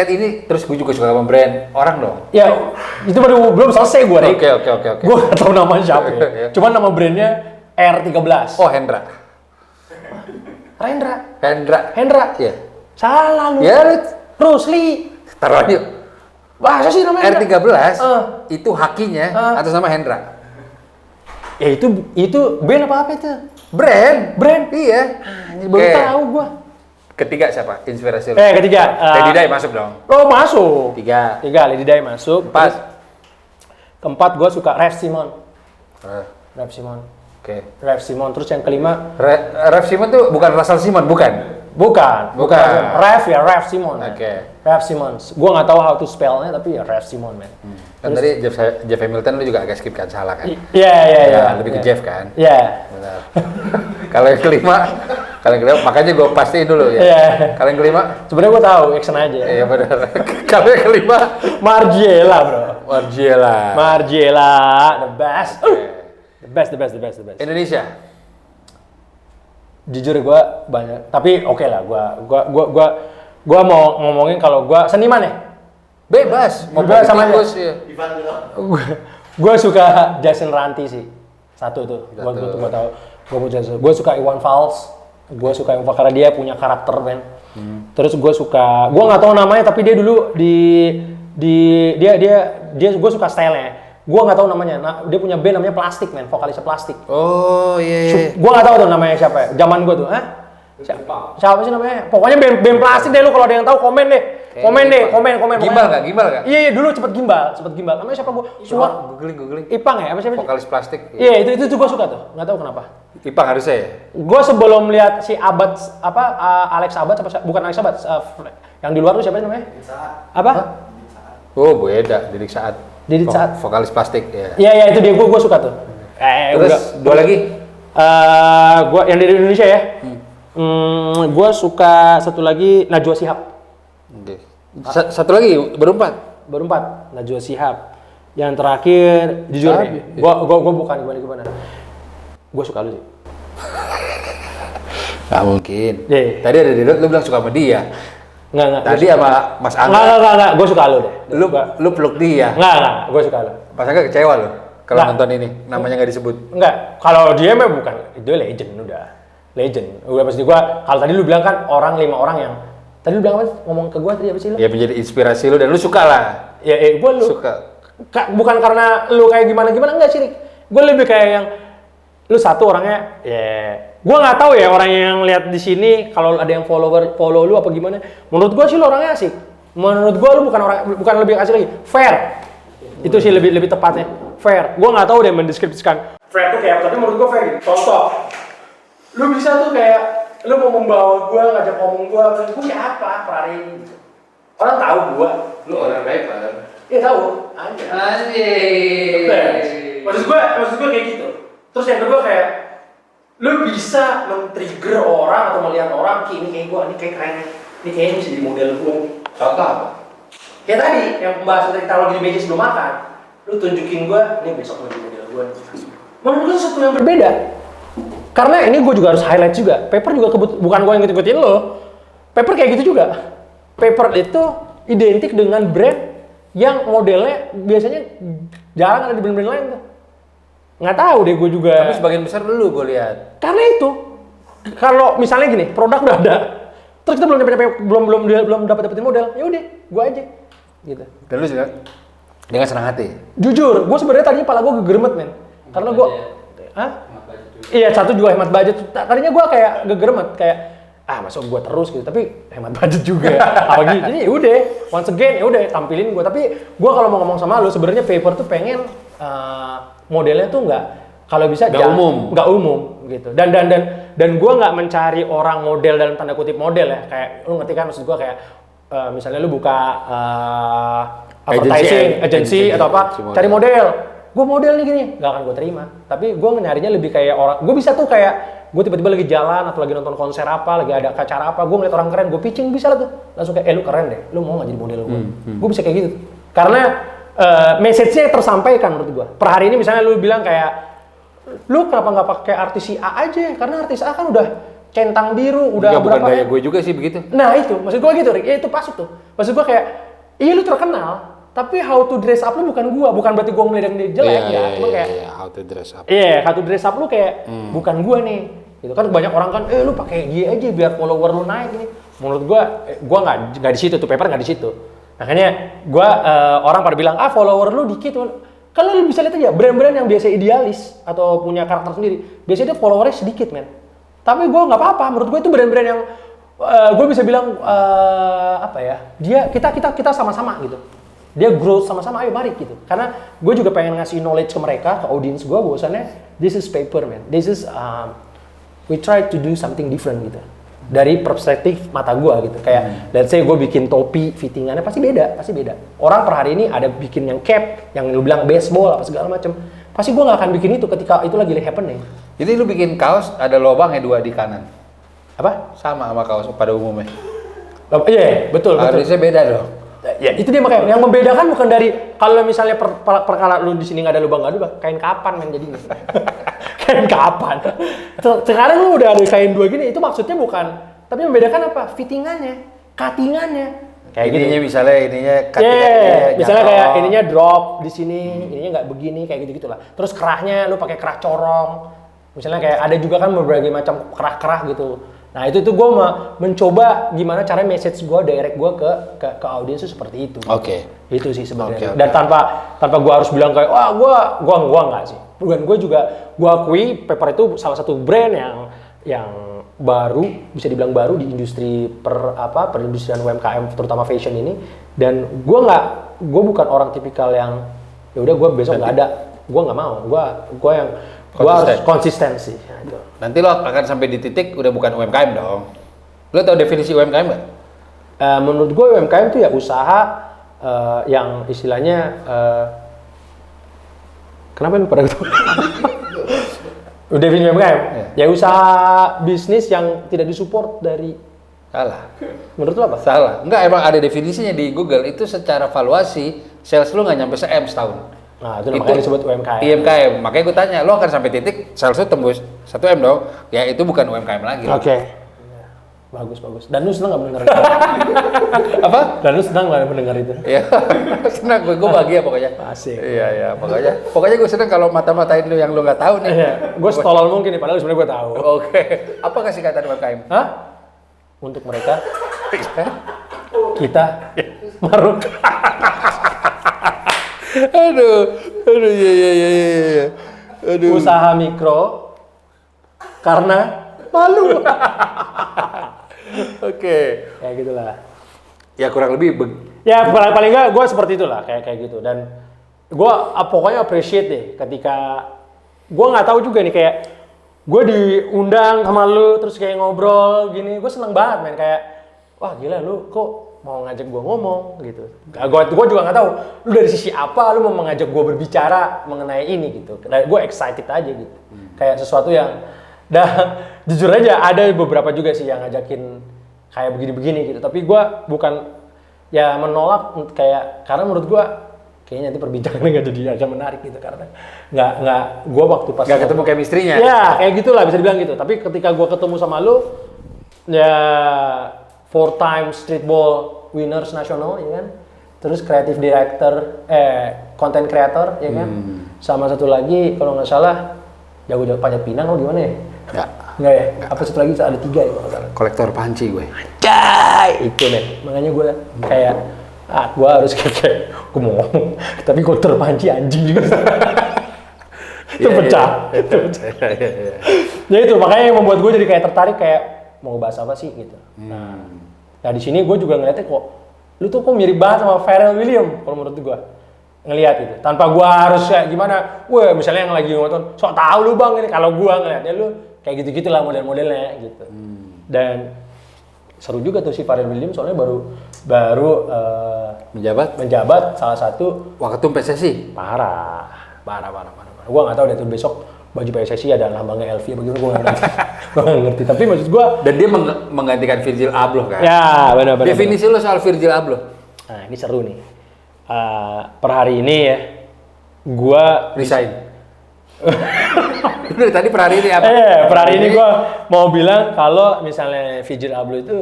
Speaker 2: gue juga suka sama brand orang dong.
Speaker 1: Ya, itu belum selesai gue, Rick.
Speaker 2: Oke.
Speaker 1: Gue nggak tahu namanya siapa ya. Cuman nama brandnya R13.
Speaker 2: Oh, Hendra.
Speaker 1: Hendra.
Speaker 2: Iya.
Speaker 1: Salah lu.
Speaker 2: Ya,
Speaker 1: Rusli.
Speaker 2: taruh aja.
Speaker 1: Masa sih namanya
Speaker 2: R13 itu hakinya atas nama Hendra.
Speaker 1: Ya itu band apa itu?
Speaker 2: Brand. Iya.
Speaker 1: Baru tahu gua.
Speaker 2: Ketiga siapa? Inspirasi lu.
Speaker 1: Ketiga.
Speaker 2: Lady Di masuk dong.
Speaker 1: Oh, masuk.
Speaker 2: Tiga.
Speaker 1: Lady Di masuk. Keempat gua suka Raf Simon.
Speaker 2: Oke.
Speaker 1: Raf Simon. Terus yang kelima
Speaker 2: Raf Simon tuh bukan Russell Simon, bukan.
Speaker 1: Bukan. Raf Simon.
Speaker 2: Oke.
Speaker 1: Raf Simon. Gua nggak tahu how to spellnya tapi ya Raf Simon, man.
Speaker 2: Kan tadi Jeff Hamilton lu juga agak skip kan, salah kan?
Speaker 1: Iya.
Speaker 2: Lebih ke Jeff kan?
Speaker 1: Iya.
Speaker 2: Benar. Kalau yang kelima makanya gue pastiin dulu ya.
Speaker 1: Iya.
Speaker 2: Kalau yang kelima,
Speaker 1: sebenarnya gua tahu action aja.
Speaker 2: iya benar. Kalau yang kelima,
Speaker 1: Margiela, bro.
Speaker 2: Margiela,
Speaker 1: the best. The best.
Speaker 2: Indonesia.
Speaker 1: Jujur gue banyak, tapi oke lah, gue mau ngomongin kalau gue seniman ya.
Speaker 2: Bebas, mau
Speaker 1: sama aja.
Speaker 2: Ya.
Speaker 1: Gue suka Jason Ranti sih, satu tuh. Gue tahu. Gue suka Iwan Fals. Gue suka Iwan Fals karena dia punya karakter, men. Terus gue nggak tahu namanya, tapi dia dulu gue suka stylenya. Gue nggak tahu namanya. Nah, dia punya band namanya Plastik, men. Vokalisnya Plastik.
Speaker 2: Oh iya.
Speaker 1: Gue nggak tahu tuh namanya siapa. Zaman gue tuh, siapa sih namanya? Pokoknya band Plastik deh lu, kalau ada yang tahu komen deh. Komen.
Speaker 2: Gimbal nggak?
Speaker 1: Iya, dulu cepet gimbal. Namanya siapa gua?
Speaker 2: Googling.
Speaker 1: Ipang ya? Apa siapa?
Speaker 2: Vokalis Plastik.
Speaker 1: Iya, itu gue suka tuh. Nggak tahu kenapa.
Speaker 2: Ipang harusnya ya?
Speaker 1: Gue sebelum lihat si Abad Alex Abad bukan Alex Abad, yang di luar tuh siapa namanya? Apa?
Speaker 2: Oh, beda, Didit Saat. Vokalis Plastik ya.
Speaker 1: Iya, itu dia, gue suka tuh.
Speaker 2: Terus dua lagi?
Speaker 1: Gue yang dari Indonesia ya. Gue suka satu lagi Najwa Shihab.
Speaker 2: Satu lagi
Speaker 1: berempat Najwa Shihab. Yang terakhir jujur nih, gue bukan gimana. Gue suka lu sih.
Speaker 2: Gak mungkin. Tadi ada Didot, lu bilang suka sama dia.
Speaker 1: Enggak.
Speaker 2: Tadi sama Mas Angga.
Speaker 1: Enggak. Gue suka lu deh.
Speaker 2: Lu peluk dia.
Speaker 1: Enggak. Gue suka lu.
Speaker 2: Mas Angga kecewa lu kalau nonton ini, namanya nggak disebut.
Speaker 1: Enggak. Kalau dia mah bukan. Itu legend udah. Udah pasti gue. Kalau tadi lu bilang kan 5 orang yang. Tadi lu bilang apa? Ngomong ke gue tadi apa sih lu?
Speaker 2: Ya menjadi inspirasi lu dan lu suka lah.
Speaker 1: Ya, gue lu.
Speaker 2: Suka.
Speaker 1: Bukan karena lu kayak gimana enggak sih. Gue lebih kayak yang lu satu orangnya gue nggak tahu ya orang yang lihat di sini kalau ada yang follow lu apa gimana. Menurut gue sih lu orangnya asik. Menurut gue lu bukan lebih asik lagi, fair. Itu sih lebih tepatnya, fair. Gue nggak tahu deh mendeskripsikan fair tuh kayak apa, tapi menurut gue fair. Contoh, lu bisa tuh kayak lu mau membawa gue, ngajak ngomong gue siapa per hari ini. Orang tahu gue.
Speaker 2: Lu orang baik kan?
Speaker 1: Iya tahu. Anjir. Maksud gue kayak gitu. Terus yang kedua kayak lu bisa men-trigger orang atau melihat orang ini kayak gua, ini kayak keren, ini kayaknya bisa jadi model gua.
Speaker 2: Contoh apa?
Speaker 1: Kayak tadi yang pembahasan tadi taruh di meja sebelum makan, lu tunjukin gua, ini besok mau jadi model gua. Menurut gua sesuatu yang berbeda. Karena ini gua juga harus highlight juga. Paper juga bukan gua yang ngikutin lo. Paper kayak gitu juga. Paper itu identik dengan brand yang modelnya biasanya jarang ada di brand-brand lain tuh. Nggak tahu deh gue juga.
Speaker 2: Tapi sebagian besar lu gue lihat.
Speaker 1: Karena itu, kalau misalnya gini, produk udah ada, terus kita belum dapetin modal, ya udah, gue aja, gitu.
Speaker 2: Dan lu juga dengan senang hati.
Speaker 1: Jujur, gue sebenarnya tadinya kepala gue gegeremet, men, karena gue, iya satu juga hemat budget. Tadinya gue kayak gegeremet, kayak masuk gue terus gitu, tapi hemat budget juga. Apalagi, jadi ya udah, once again ya udah tampilin gue. Tapi gue kalau mau ngomong sama lu, sebenarnya Paper tuh pengen modelnya tuh kalau bisa nggak umum gitu, dan gue nggak mencari orang model dalam tanda kutip model ya, kayak lu ngerti kan maksud gue, kayak misalnya lu buka advertising agency atau apa, cari model, gue model nih gini, nggak akan gue terima. Tapi gue nyarinya lebih kayak orang, gue bisa tuh kayak gue tiba-tiba lagi jalan atau lagi nonton konser apa, lagi ada acara apa, gue ngeliat orang keren, gue pitching bisa lah tuh, langsung kayak lu keren deh, lu mau nggak jadi model gue? Gue bisa kayak gitu, karena message-nya tersampaikan menurut gua. Per hari ini misalnya lu bilang kayak, lu kenapa nggak pakai artis si A aja? Karena artis A kan udah centang biru, udah
Speaker 2: berapa? Bukan gaya gue juga sih begitu.
Speaker 1: Nah itu, maksud gua gitu, Rick. Ya itu pasuk tuh. Maksud gua kayak, iya lu terkenal, tapi how to dress up lu bukan gua. Bukan berarti gua ngeliat dia jelek ya. Cuma kayak,
Speaker 2: how to dress up.
Speaker 1: Iya, how to dress up lu kayak, bukan gua nih. Gitu kan banyak orang kan, lu pakai G aja biar follower lu naik nih. Menurut gua nggak di situ tuh, paper nggak di situ. Makanya orang pada bilang, follower lu dikit. Kan lu bisa lihat aja, brand-brand yang biasa idealis atau punya karakter sendiri, biasanya dia followernya sedikit, men. Tapi gua nggak apa-apa, menurut gua itu brand-brand yang gue bisa bilang kita sama-sama gitu. Dia growth sama-sama, ayo mari gitu. Karena gue juga pengen ngasih knowledge ke mereka, ke audience gue, bahwasannya this is paper, man. This is we try to do something different gitu. Dari perspektif mata gue gitu. Kayak let's say gue bikin topi, fittingannya pasti beda. Orang per hari ini ada bikin yang cap, yang lu bilang baseball apa segala macam. Pasti gue nggak akan bikin itu ketika itu lagi happening.
Speaker 2: Jadi lu bikin kaos ada lubangnya 2 di kanan.
Speaker 1: Apa?
Speaker 2: Sama kaos pada umumnya.
Speaker 1: Iya, betul.
Speaker 2: Harusnya beda dong.
Speaker 1: Ya itu dia makanya yang membedakan bukan dari kalau misalnya perkara lu di sini nggak ada lubang, kain kapan men jadinya. Kain kapan? Sekarang lu udah ada kain 2 gini, itu maksudnya bukan. Tapi membedakan apa? Fittingannya, cuttingannya.
Speaker 2: Kayak ininya gitu. Misalnya
Speaker 1: Misalnya kayak ininya drop di sini, ininya nggak begini, kayak gitu gitulah. Terus kerahnya lu pakai kerah corong. Misalnya kayak ada juga kan berbagai macam kerah-kerah gitu. Nah itu tuh gue mencoba gimana cara message gue, direct gue ke audiens itu seperti itu.
Speaker 2: Oke.
Speaker 1: Itu sih sebenarnya. Dan tanpa gue harus bilang kayak gue nggak sih. Dan gue juga gue akui Paper itu salah satu brand yang baru, bisa dibilang baru di industri perindustrian UMKM terutama fashion ini. Dan gue bukan orang tipikal yang ya udah gue besok nggak ada, gue nggak mau. Gue harus konsistensi. Gitu.
Speaker 2: Nanti lo akan sampai di titik udah bukan UMKM dong. Lo tau definisi UMKM nggak?
Speaker 1: Menurut gue UMKM itu ya usaha yang istilahnya kenapa lu pada gitu? Definisi UMKM? Ya usaha bisnis yang tidak disupport dari.
Speaker 2: Salah.
Speaker 1: Menurut lo apa?
Speaker 2: Salah. Enggak, emang ada definisinya di Google. Itu secara valuasi sales lo nggak nyampe se-M setahun.
Speaker 1: Nah, itu makanya disebut UMKM.
Speaker 2: UMKM. Makanya gue tanya, lo akan sampai titik sales lo tembus 1M dong. Ya itu bukan UMKM lagi.
Speaker 1: Oke. Bagus. Dan lu senang nggak mendengar itu?
Speaker 2: Apa?
Speaker 1: Dan lu senang nggak mendengar itu?
Speaker 2: Iya, senang. Gue bahagia pokoknya.
Speaker 1: Asik.
Speaker 2: Iya. Pokoknya gue senang kalau mata-matain lu yang lu nggak tahu nih.
Speaker 1: Iya. Gue setolol mungkin nih, padahal sebenarnya gue tahu.
Speaker 2: Oke. Apa kasih kata UMKM?
Speaker 1: Hah? Untuk mereka, kita maruk.
Speaker 2: Aduh, iya. Aduh.
Speaker 1: Usaha mikro karena malu.
Speaker 2: Oke.
Speaker 1: Kayak gitulah.
Speaker 2: Ya kurang lebih.
Speaker 1: Ya paling nggak gue seperti itulah kayak gitu. Dan gue pokoknya appreciate deh ketika gue nggak tahu juga gue diundang sama lu terus kayak ngobrol gini, gue seneng banget men, kayak wah gila lu kok mau ngajak gue ngomong gitu. Gue juga nggak tahu lu dari sisi apa lu mau mengajak gue berbicara mengenai ini gitu. Gue excited aja gitu. Kayak sesuatu yang jujur aja ada beberapa juga sih yang ngajakin kayak begini-begini gitu. Tapi gue bukan ya menolak karena menurut gue kayaknya nanti perbincangannya nggak jadi agak menarik gitu karena nggak gue waktu pas
Speaker 2: nggak ketemu chemistry-nya.
Speaker 1: Ya kayak gitulah bisa dibilang gitu. Tapi ketika gue ketemu sama lu ya 4-time streetball winners nasional ya kan, terus creative director content creator ya kan, sama satu lagi kalau nggak salah jago-jago Panjat Pinang lo gimana ya? Nggak ya? Apa satu lagi ada 3 ya kalau nggak salah.
Speaker 2: Kolektor panci gue.
Speaker 1: Itu deh, makanya gue kayak gue harus kayak gue mau ngomong tapi kolektor panci anjing juga. Itu pecah. Ya itu makanya yang membuat gue jadi kayak tertarik kayak mau bahas apa sih gitu. Nah di sini gue juga ngeliatnya kok lu tuh kok mirip banget sama Pharrell Williams kalau menurut gue ngelihat gitu. Tanpa gue harus kayak gimana, misalnya yang lagi nonton, sok tahu lu bang ini, kalau gue ngeliatnya lu kayak gitu-gitu lah model-modelnya gitu. Dan seru juga tuh si Pharrell Williams soalnya baru menjabat salah satu
Speaker 2: waketum PSSI.
Speaker 1: Parah. Gue nggak tahu deh tuh besok baju PSSI ada lambangnya LV begitu, gue nggak ngerti. Tapi maksud gue
Speaker 2: dan dia menggantikan Virgil Abloh kan?
Speaker 1: Ya benar.
Speaker 2: Definisi lo soal Virgil Abloh?
Speaker 1: Nah ini seru nih. Per hari ini ya, gue
Speaker 2: resign. Tadi per hari ini apa?
Speaker 1: Per hari ini gue mau bilang kalau misalnya Virgil Abloh itu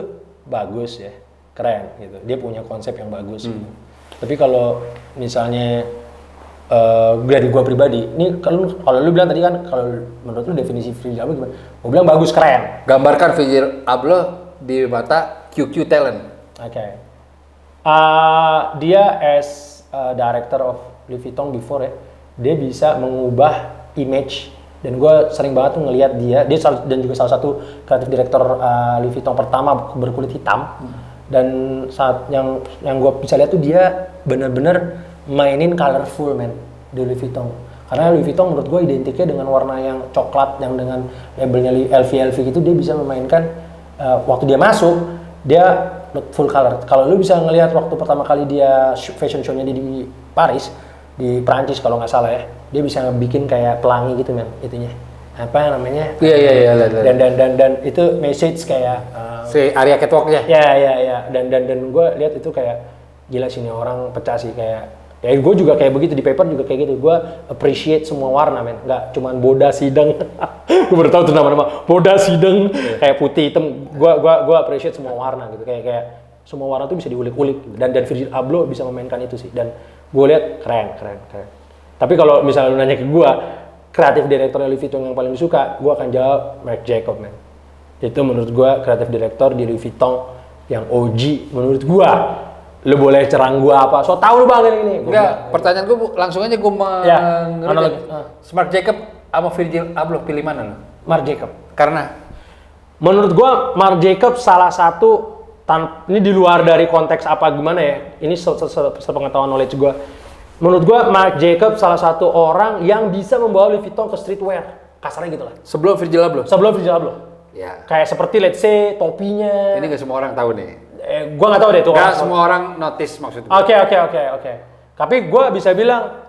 Speaker 1: bagus ya, keren gitu. Dia punya konsep yang bagus. Tapi kalau misalnya dari gue pribadi, ini kalau lu bilang tadi kan, kalau menurut lu definisi Virgil Abloh gimana? Gue bilang bagus, keren.
Speaker 2: Gambarkan Virgil Abloh di mata QQ Talent.
Speaker 1: Oke. Dia as director of Louis Vuitton before ya, dia bisa mengubah image, dan gue sering banget tuh ngelihat dia dan juga salah satu kreatif direktur Louis Vuitton pertama berkulit hitam. Dan saat yang gue bisa lihat tuh dia benar-benar mainin colorful man di Louis Vuitton. Karena Louis Vuitton menurut gue identiknya dengan warna yang coklat yang dengan labelnya LV gitu, dia bisa memainkan waktu dia masuk dia full color. Kalau lu bisa ngelihat waktu pertama kali dia fashion show-nya di Paris, di Prancis kalau nggak salah ya, dia bisa bikin kayak pelangi gitu man, itunya apa namanya?
Speaker 2: Iya.
Speaker 1: Dan itu message kayak
Speaker 2: si Arya Catwalk-nya.
Speaker 1: Ya. Dan gue lihat itu kayak gila sih nih orang pecah sih, kayak ya gue juga kayak begitu di paper juga kayak gitu. Gue appreciate semua warna men, nggak cuman boda sidang. Gue baru tahu tuh nama-nama boda sidang kayak putih hitam. Gue appreciate semua warna gitu, kayak semua warna tuh bisa diulik-ulik gitu. Dan Virgil Abloh bisa memainkan itu sih, dan gue lihat keren. Tapi kalau misalnya lu nanya ke gue, kreatif direktur Louis Vuitton yang paling disuka, gue akan jawab Marc Jacob man. Itu menurut gue kreatif direktur di Louis Vuitton yang OG menurut gue. Lu boleh cerang gue apa, so tau lu bang ini.
Speaker 2: Enggak, pertanyaan gue langsung aja gue mengerti. Marc Jacob sama Virgil Abloh, pilih mana lu?
Speaker 1: Marc Jacob.
Speaker 2: Karena?
Speaker 1: Menurut gue Marc Jacob salah satu, ini di luar dari konteks apa gimana ya, ini sepengetahuan knowledge gue. Menurut gue Marc Jacob salah satu orang yang bisa membawa Louis Vuitton ke streetwear, kasarnya gitu lah.
Speaker 2: Sebelum Virgil Abloh?
Speaker 1: Sebelum Virgil Abloh.
Speaker 2: Ya.
Speaker 1: Kayak seperti let's say topinya.
Speaker 2: Ini gak semua orang tahu nih.
Speaker 1: Gue nggak tahu deh tuh.
Speaker 2: Gak semua orang notice maksudnya.
Speaker 1: Oke. Tapi gue bisa bilang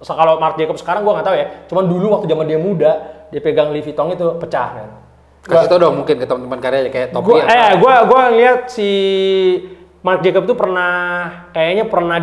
Speaker 1: kalau Marc Jacob sekarang gue nggak tahu ya. Cuman dulu waktu zaman dia muda, dia pegang Louis Vuitton itu pecah kan.
Speaker 2: Kasih tau dong mungkin ke teman-teman karyanya kayak topi.
Speaker 1: Gue ngeliat si Marc Jacob tuh kayaknya pernah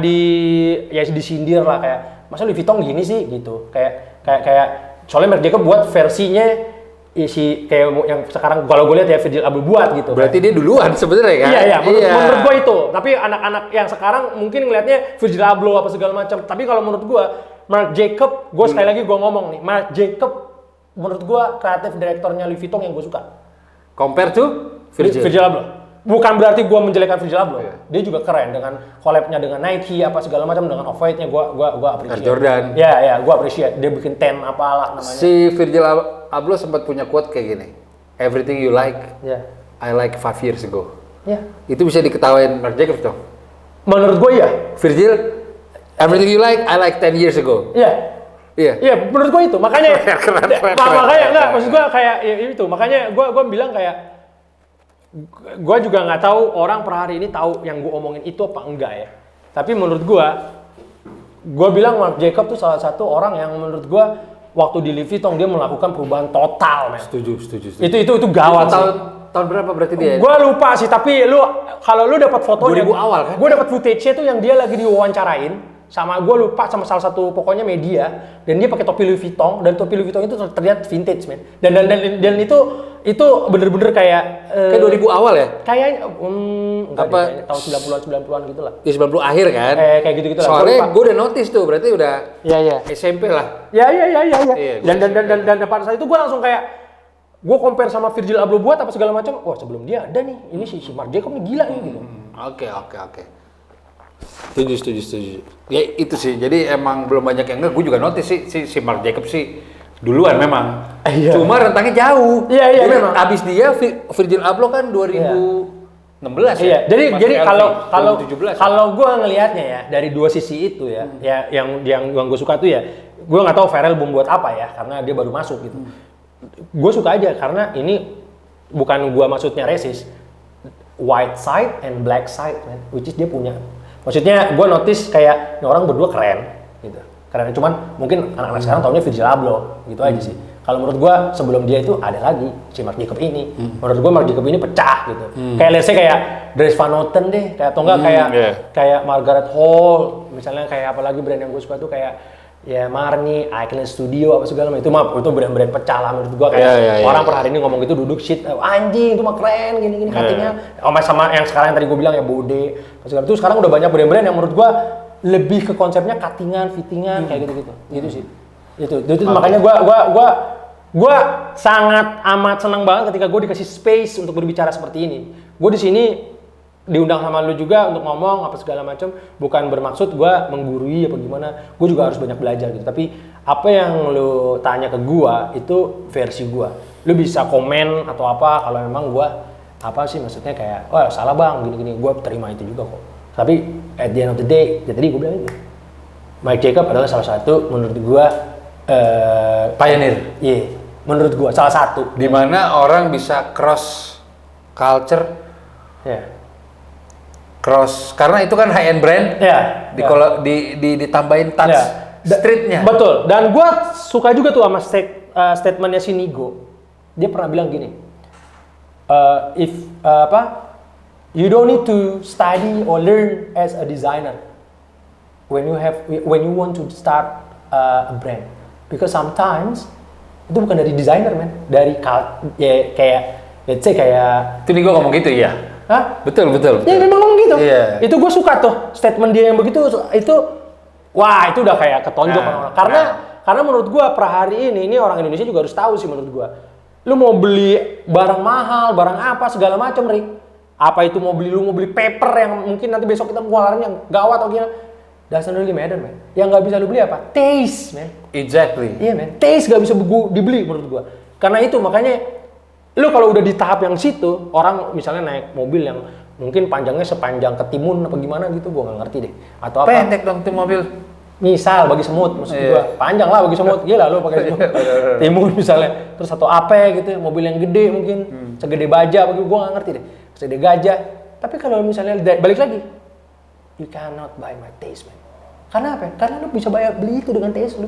Speaker 1: disindir lah, kayak masa Louis Vuitton gini sih gitu. Kayak soalnya Marc Jacob buat versinya kayak yang sekarang kalau gue lihat ya Virgil Abloh buat gitu.
Speaker 2: Berarti dia duluan sebenarnya kan?
Speaker 1: Iya. Menurut gue itu. Tapi anak-anak yang sekarang mungkin ngelihatnya Virgil Abloh apa segala macam. Tapi kalau menurut gue Marc Jacob, gue sekali lagi gue ngomong nih, Marc Jacob menurut gue kreatif direktornya Louis Vuitton yang gue suka.
Speaker 2: Compare to
Speaker 1: Virgil Abloh. Bukan berarti gue menjelekan Virgil Abloh. Yeah. Dia juga keren dengan collab-nya dengan Nike apa segala macam, dengan Off-White-nya gue appreciate.
Speaker 2: Jordan.
Speaker 1: Ya, gue appreciate. Dia bikin 10 apalah namanya.
Speaker 2: Si Virgil Abloh sempat punya quote kayak gini. Everything you like, I like 5 years ago.
Speaker 1: Ya.
Speaker 2: Itu bisa diketawain Marc Jacob dong.
Speaker 1: Menurut gue ya.
Speaker 2: Virgil, everything you like, I like 10 years ago. Iya,
Speaker 1: menurut gue itu. Makanya maksud gue kayak ya, itu. Makanya gue bilang kayak gue juga nggak tahu orang per hari ini tahu yang gue omongin itu apa enggak ya. Tapi menurut gue bilang Marc Jacob tuh salah satu orang yang menurut gue waktu di Louis Vuitton dia melakukan perubahan total, men.
Speaker 2: Setuju.
Speaker 1: Itu gawat sih.
Speaker 2: Tahun berapa berarti dia?
Speaker 1: Gue lupa sih, tapi kalau lu dapat fotonya
Speaker 2: 2000 awal kan?
Speaker 1: Gue dapat footage-nya tuh yang dia lagi diwawancarain sama gue lupa sama salah satu pokoknya media, dan dia pakai topi Louis Vuitton, dan topi Louis Vuitton itu terlihat vintage, men. Dan itu bener-bener kayak
Speaker 2: 2000 awal ya?
Speaker 1: Kayaknya tahun 90-an gitu lah.
Speaker 2: Ya 90 akhir kan?
Speaker 1: Kayak gitu-gitu lah.
Speaker 2: Soalnya gue udah notice tuh, berarti udah SMP lah.
Speaker 1: Iya. Dan pada saat itu gue langsung kayak gue compare sama Virgil Abloh buat apa segala macam. Wah, sebelum dia ada nih. Ini si Marc Jacob nih gila nih gitu.
Speaker 2: Oke. Setuju. Ya itu sih. Jadi emang belum banyak yang gue juga notice sih si Marc Jacob sih duluan memang. Cuma rentangnya jauh.
Speaker 1: Iya memang.
Speaker 2: Abis dia Virgil Abloh kan 2016 ya.
Speaker 1: Jadi kalau gue ngelihatnya ya dari dua sisi itu ya, yang gue suka tuh ya, gue nggak tahu Pharrell buat apa ya, karena dia baru masuk gitu. Gue suka aja karena ini bukan gue maksudnya racist, white side and black side, man, which is dia punya. Maksudnya gue notice kayak ini orang berdua keren gitu. Karena cuman mungkin anak-anak sekarang taunya Virgil Abloh gitu aja sih. Kalau menurut gue sebelum dia itu ada lagi si Marc Jacob ini. Menurut gue Marc Jacob ini pecah gitu. Kayak let's say kayak Dries Van Noten deh, kayak atau enggak kayak Margaret Hall, misalnya kayak apalagi brand yang gue suka tuh kayak ya Marni, Icon Studio apa segala macam itu brand-brand pecah lah menurut gue, kayak orang per hari ini ngomong gitu duduk shit anjing itu mah keren gini-gini katanya. Sama yang sekarang yang tadi gue bilang ya Bode segala itu sekarang udah banyak brand-brand yang menurut gue lebih ke konsepnya cuttingan, fittingan kayak gitu-gitu. Gitu sih. Itu makanya gue sangat amat senang banget ketika gue dikasih space untuk berbicara seperti ini. Gue di sini diundang sama lu juga untuk ngomong apa segala macam, bukan bermaksud gue menggurui apa gimana. Gue juga harus banyak belajar gitu. Tapi apa yang lu tanya ke gue itu versi gue. Lu bisa komen atau apa kalau memang gue apa sih maksudnya kayak, wah salah bang gini-gini, gue terima itu juga kok. Tapi at the end of the day, ya tadi gue bilang itu, Mike Jacob adalah salah satu menurut gue
Speaker 2: pioneer.
Speaker 1: Iya, menurut gue salah satu.
Speaker 2: Di mana orang bisa cross culture, cross karena itu kan high end brand. Kalau ditambahin touch streetnya. Betul.
Speaker 1: Dan gue suka juga tuh sama statementnya si Nigo. Dia pernah bilang gini, you don't need to study or learn as a designer when you want to start a brand, because sometimes itu bukan dari designer men, dari kayak let's say kayak
Speaker 2: itu nih gue ngomong gitu ya.
Speaker 1: Hah?
Speaker 2: Betul.
Speaker 1: Ya memang ngomong gitu.
Speaker 2: Yeah.
Speaker 1: Itu gue suka tuh statement dia yang begitu. Itu wah itu udah kayak ketonjok orang-orang. Karena menurut gue per hari ini orang Indonesia juga harus tahu sih menurut gue. Lu mau beli barang mahal, barang apa segala macam, Rick. Apa itu mau beli paper yang mungkin nanti besok kita ngeluarin yang gawat atau gimana? Doesn't really matter, man. Yang nggak bisa lu beli apa? Taste, man.
Speaker 2: Exactly.
Speaker 1: Iya, man. Taste nggak bisa dibeli menurut gua. Karena itu makanya lu kalau udah di tahap yang situ, orang misalnya naik mobil yang mungkin panjangnya sepanjang Ketimun apa gimana gitu, gua nggak ngerti deh. Atau apa?
Speaker 2: Pendek dong tuh mobil.
Speaker 1: Misal bagi semut, maksud gua panjang lah bagi semut. Gila lu pakai semut. Timun misalnya. Terus atau apa gitu, mobil yang gede mungkin segede baja bagi gua nggak ngerti deh. Segede gajah. Tapi kalau misalnya balik lagi, you cannot buy my taste, man. Karena apa? Karena lu bisa beli itu dengan taste lu.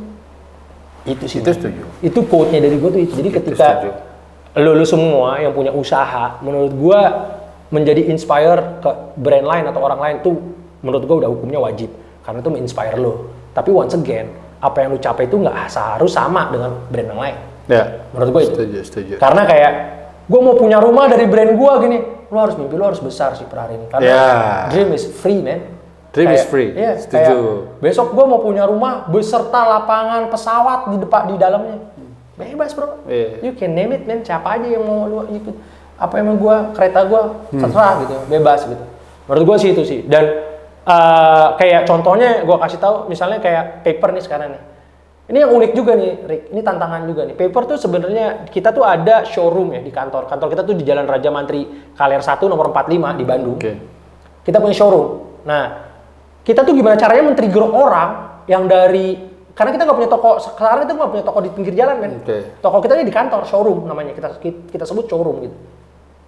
Speaker 1: Itu sih.
Speaker 2: Itu setuju.
Speaker 1: Itu quote-nya dari gua tuh itu. Jadi ketika lu semua yang punya usaha, menurut gua menjadi inspire ke brand lain atau orang lain tuh menurut gua udah hukumnya wajib. Karena itu menginspire lu. Tapi once again, apa yang lu capai itu nggak harus sama dengan brand yang lain.
Speaker 2: Ya.
Speaker 1: Menurut gua itu.
Speaker 2: Setuju.
Speaker 1: Karena kayak gua mau punya rumah dari brand gua gini, lu harus mimpi lu harus besar sih per hari ini. Karena dream is free, man.
Speaker 2: Dream is free.
Speaker 1: Iya,
Speaker 2: setuju.
Speaker 1: Besok gua mau punya rumah beserta lapangan pesawat di dalamnya. Bebas, bro. You can name it, man. Siapa aja yang mau lu ikut. Apa emang kereta gua terserah gitu, bebas gitu. Menurut gua sih itu sih. Dan kayak contohnya gua kasih tahu misalnya kayak paper nih sekarang nih. Ini yang unik juga nih, Rick. Ini tantangan juga nih. Paper tuh sebenarnya kita tuh ada showroom ya di kantor. Kantor kita tuh di Jalan Raja Mantri Kaler 1 nomor 45 di Bandung. Kita punya showroom. Nah, kita tuh gimana caranya men-trigger orang yang dari, karena kita nggak punya toko sekarang, itu nggak punya toko di pinggir jalan kan. Toko kita ini di kantor, showroom namanya, kita sebut showroom gitu.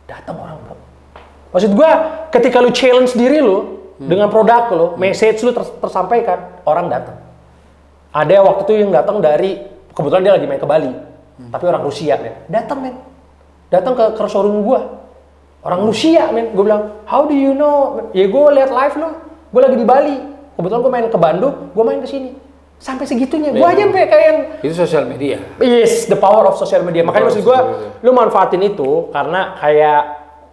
Speaker 1: Datang orang, bro. Maksud gua ketika lu challenge diri lu dengan produk lu, message lu tersampaikan, orang datang. Ada waktu itu yang datang dari, kebetulan dia lagi main ke Bali, tapi orang Rusia, men. Datang ke showroom gua. Orang Rusia, men. Gua bilang, how do you know? Ya gua lihat live lu. Gue lagi di Bali, kebetulan gue main ke Bandung, gue main ke sini. Sampai segitunya, gue aja sampai kayak yang...
Speaker 2: Itu sosial media.
Speaker 1: Yes, the power of social media. Makanya maksud gue, lu manfaatin itu karena kayak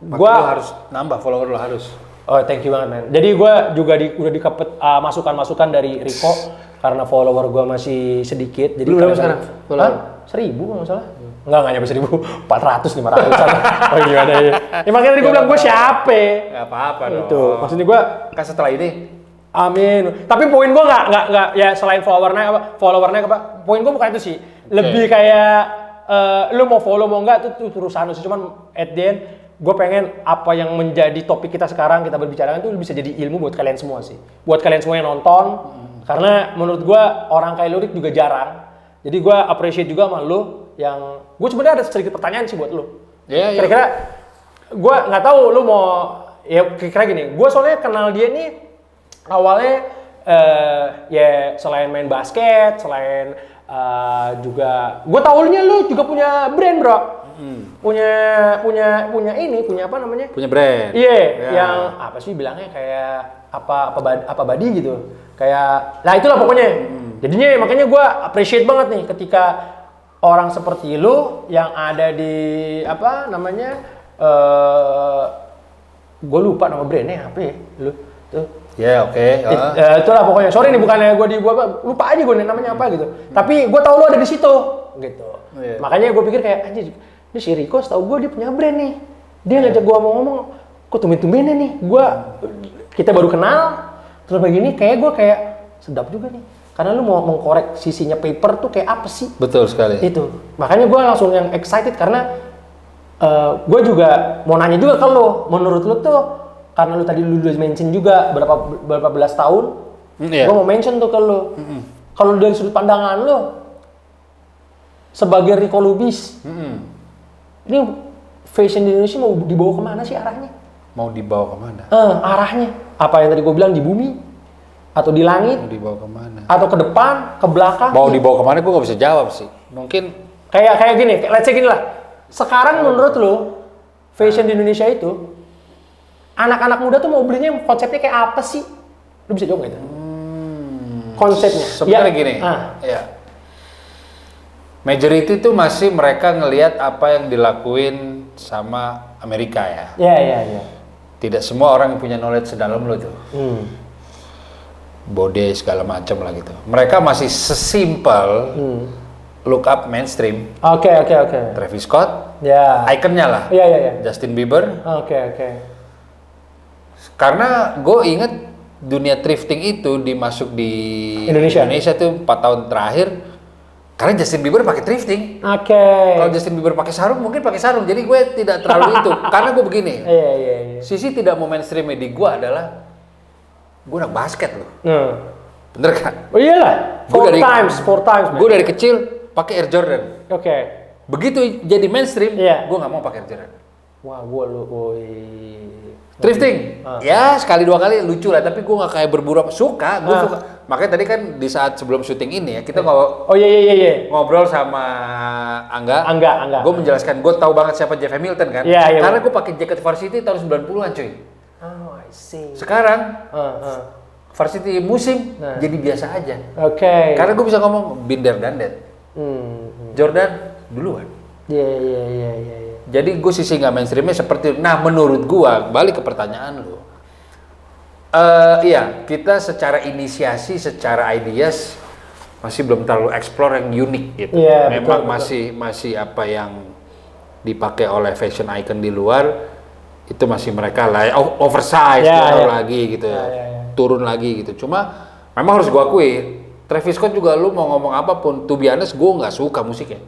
Speaker 1: gue
Speaker 2: harus nambah follower lu harus.
Speaker 1: Oh, thank you banget, man. Jadi gue juga udah dikepet masukan-masukan dari Rico karena follower gue masih sedikit. Jadi
Speaker 2: berapa sekarang?
Speaker 1: 1.000 nggak salah. Enggak nyampe 1.000, 400, 500. Oh gimana ya? Ya makanya tadi gue bilang gue siapa?
Speaker 2: Gak apa-apa dong.
Speaker 1: Itu, maksudnya gue
Speaker 2: kan setelah ini.
Speaker 1: Amin. Tapi poin gue nggak ya selain followernya apa? Poin gue bukan itu sih. Lebih kayak lu mau follow mau nggak itu urusan lu sih. Cuman at the end gue pengen apa yang menjadi topik kita sekarang kita berbicarakan itu bisa jadi ilmu buat kalian semua sih. Buat kalian semua yang nonton. Karena menurut gue orang kayak Lurik juga jarang. Jadi gue appreciate juga sama lu yang gue sebenarnya ada sedikit pertanyaan sih buat lu. Kira-kira gue nggak tahu lu mau ya kira-kira gini. Gue soalnya kenal dia nih awalnya ya selain main basket, selain juga gue tahunya lu juga punya brand, bro. Punya apa namanya?
Speaker 2: Punya brand.
Speaker 1: Iya, yang apa sih bilangnya kayak apa body gitu. Kayak nah itulah pokoknya. Jadinya makanya gue appreciate banget nih ketika orang seperti lu yang ada di apa namanya gue lupa nama brandnya apa ya lu tuh
Speaker 2: Ya, oke.
Speaker 1: Itulah pokoknya. Sorry nih bukannya gue lupa aja gue namanya apa gitu. Tapi gue tahu lu ada di situ gitu. Makanya gue pikir kayak anjir, ini si Rico setahu gue dia punya brand nih. Dia ngajak gue ngomong, kok tumben-tumbennya nih. Kita baru kenal, terus begini gue kayak sedap juga nih. Karena lu mau mengkorek sisinya paper tuh kayak apa sih?
Speaker 2: Betul sekali.
Speaker 1: Itu. Makanya gue langsung yang excited karena gue juga mau nanya juga ke lu. Menurut lu tuh, karena lu tadi udah mention juga berapa belas tahun, gue mau mention tuh ke lu. Kalau dari sudut pandangan lu, sebagai Rico Lubis, ini fashion di Indonesia mau dibawa kemana sih arahnya?
Speaker 2: Mau dibawa kemana?
Speaker 1: Arahnya. Apa yang tadi gue bilang, di bumi? Atau di langit?
Speaker 2: Mau dibawa kemana?
Speaker 1: Atau ke depan, ke belakang?
Speaker 2: Mau dibawa kemana gue gak bisa jawab sih. Mungkin
Speaker 1: kayak gini, let's say gini lah. Sekarang menurut lo, fashion di Indonesia itu, anak-anak muda tuh mau belinya konsepnya kayak apa sih? Lo bisa jawab nggak itu? Konsepnya.
Speaker 2: Sebenarnya gini, ya. Majority tuh masih mereka ngelihat apa yang dilakuin sama Amerika ya.
Speaker 1: Iya.
Speaker 2: Tidak semua orang punya knowledge sedalam lo tuh. Bode segala macam lah gitu. Mereka masih sesimpel look up mainstream.
Speaker 1: Oke.
Speaker 2: Travis Scott, ikonnya lah.
Speaker 1: Iya.
Speaker 2: Justin Bieber.
Speaker 1: Oke.
Speaker 2: Karena gue inget dunia thrifting itu dimasuk di Indonesia tuh 4 tahun terakhir. Karena Justin Bieber pakai thrifting.
Speaker 1: Oke.
Speaker 2: Kalau Justin Bieber pakai sarung, mungkin pakai sarung. Jadi gue tidak terlalu itu. Karena gue begini.
Speaker 1: Iya.
Speaker 2: Sisi tidak mau mainstream di gue adalah gue anak basket loh. Bener kan?
Speaker 1: Oh iyalah. 4 times.
Speaker 2: Gue dari kecil pakai Air Jordan.
Speaker 1: Oke.
Speaker 2: Begitu jadi mainstream, gue nggak mau pakai Air Jordan.
Speaker 1: Wah, gue
Speaker 2: Thrifting, ya sekali dua kali lucu lah. Tapi gue nggak kayak berburu suka. Gue suka. Makanya tadi kan di saat sebelum syuting ini ya kita ngobrol sama Angga. Gue menjelaskan, gue tahu banget siapa Jeff Hamilton kan. Karena gue pakai jaket Varsity tahun 90-an cuy.
Speaker 1: Oh, I see.
Speaker 2: Sekarang Varsity musim jadi biasa aja.
Speaker 1: Oke.
Speaker 2: Karena gue bisa ngomong binder dan that. Jordan duluan.
Speaker 1: Iya.
Speaker 2: Jadi gue sisi nggak mainstreamnya seperti itu. Nah menurut gue, balik ke pertanyaan lo. Iya, kita secara inisiasi, secara ideas masih belum terlalu explore yang unik gitu.
Speaker 1: Yeah,
Speaker 2: memang
Speaker 1: betul.
Speaker 2: masih apa yang dipakai oleh fashion icon di luar itu masih mereka lah oversize lagi gitu, turun lagi gitu. Cuma memang harus gue akui, Travis Scott juga lu mau ngomong apapun, to be honest gue nggak suka musiknya.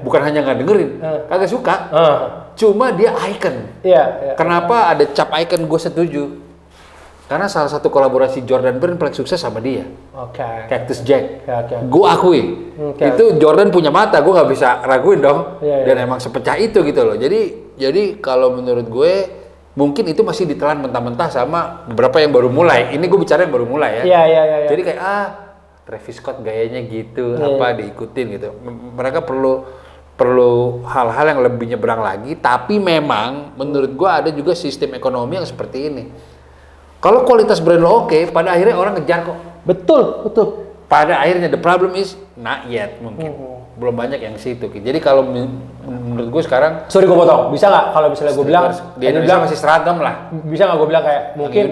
Speaker 2: Bukan hanya nggak dengerin, kagak suka. Cuma dia icon. Kenapa ada cap icon gue setuju? Karena salah satu kolaborasi Jordan Brand paling sukses sama dia. Cactus Jack. Gue akui. Itu Jordan punya mata, gue nggak bisa raguin dong. Dan emang sepecah itu gitu loh. Jadi kalau menurut gue mungkin itu masih ditelan mentah-mentah sama beberapa yang baru mulai. Ini gue bicara yang baru mulai ya. Jadi kayak Travis Scott gayanya gitu, diikutin gitu. Mereka perlu hal-hal yang lebih nyebrang lagi. Tapi memang menurut gue ada juga sistem ekonomi yang seperti ini. Kalau kualitas brand lo oke, pada akhirnya orang ngejar kok.
Speaker 1: Betul.
Speaker 2: Pada akhirnya the problem is not yet mungkin. Belum banyak yang situ. Jadi kalau menurut gue sekarang,
Speaker 1: sorry gue potong. Bisa nggak kalau misalnya gue bilang
Speaker 2: di Indonesia masih seragam lah.
Speaker 1: Bisa nggak gue bilang kayak mungkin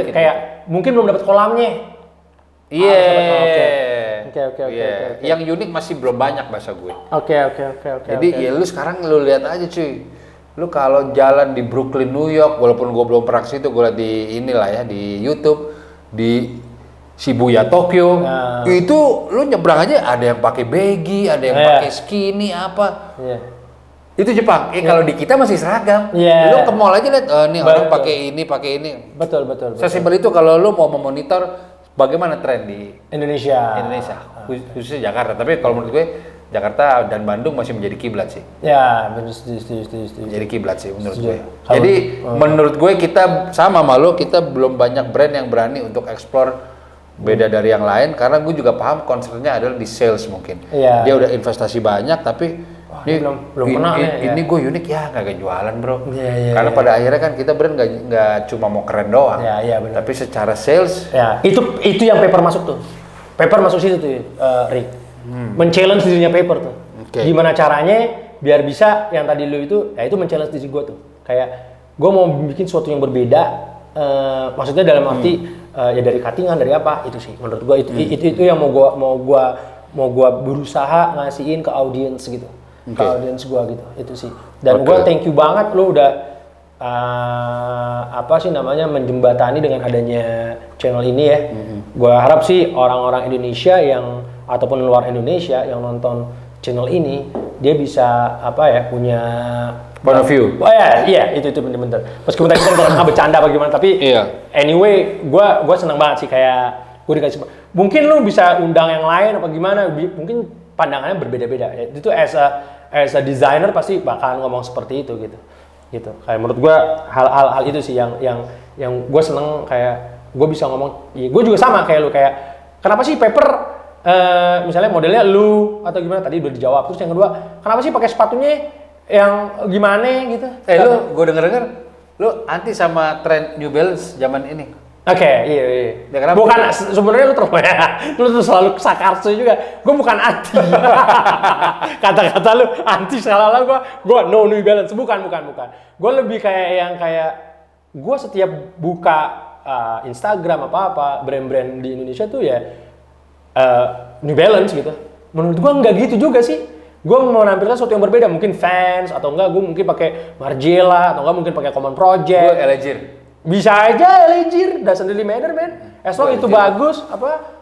Speaker 1: kayak mungkin belum dapat kolamnya.
Speaker 2: Iya.
Speaker 1: Oke.
Speaker 2: Yang unik masih belum banyak bahasa gue.
Speaker 1: Oke.
Speaker 2: Jadi ya lu sekarang lu lihat aja cuy. Lu kalau jalan di Brooklyn, New York, walaupun gue belum pernah ke situ, gue lihat di inilah ya di YouTube, di Shibuya, Tokyo, itu lu nyebrang aja ada yang pakai baggy, ada yang pakai skinny apa. Itu Jepang. Kalau di kita masih seragam. Lu ke mall aja lihat, nih orang pakai ini.
Speaker 1: Betul.
Speaker 2: Sesimpel itu kalau lu mau memonitor bagaimana tren di
Speaker 1: Indonesia,
Speaker 2: khususnya Jakarta. Tapi kalau menurut gue Jakarta dan Bandung masih menjadi kiblat sih.
Speaker 1: Ya, benar setuju.
Speaker 2: Jadi kiblat sih menurut gue. Jadi menurut gue kita sama malu, kita belum banyak brand yang berani untuk explore beda dari yang lain karena gue juga paham concernnya adalah di sales mungkin. Dia udah investasi banyak tapi ini gue unik ya nggak jualan bro. Karena pada akhirnya kan kita brand nggak cuma mau keren doang. Tapi secara sales.
Speaker 1: Itu yang paper masuk tuh. Paper masuk situ tuh, Rick. Men-challenge dirinya paper tuh. Gimana caranya biar bisa yang tadi lu itu men-challenge diri gue tuh. Kayak gue mau bikin sesuatu yang berbeda maksudnya dalam arti ya dari cuttingan, dari apa itu sih menurut gue itu yang mau gue berusaha ngasihin ke audiens gitu, ke audiens gue gitu, itu sih. Dan gue thank you banget lo udah menjembatani dengan adanya channel ini ya. Gue harap sih orang-orang Indonesia ataupun luar Indonesia yang nonton channel ini dia bisa punya
Speaker 2: point of view.
Speaker 1: Oh iya itu bener-bener. Meskipun tadi kita nggak bercanda bagaimana, tapi anyway gue senang banget sih, kayak gue dikasih. Mungkin lu bisa undang yang lain apa gimana, mungkin pandangannya berbeda-beda. Itu as a designer pasti bakal ngomong seperti itu gitu. Kayak menurut gue hal-hal itu sih yang gue seneng, kayak gue bisa ngomong. Gue juga sama kayak lu, kayak kenapa sih paper misalnya modelnya lu atau gimana, tadi udah dijawab. Terus yang kedua, kenapa sih pakai sepatunya yang gimana gitu?
Speaker 2: Lu gue denger lu anti sama tren New Balance zaman ini.
Speaker 1: Iya.
Speaker 2: Ya,
Speaker 1: bukan sebenarnya lu tuh selalu sakarsu juga. Gue bukan anti. Kata-kata lu anti salah gue no New Balance. Bukan. Gue lebih kayak gue setiap buka Instagram apa brand-brand di Indonesia tuh ya New Balance gitu. Menurut gue nggak gitu juga sih. Gue mau nampilkan sesuatu yang berbeda, mungkin Vans atau enggak gue mungkin pakai Margiela atau enggak mungkin pakai Common Project.
Speaker 2: Gue Elegier.
Speaker 1: Bisa aja Elegier, doesn't really matter man. As long itu bagus,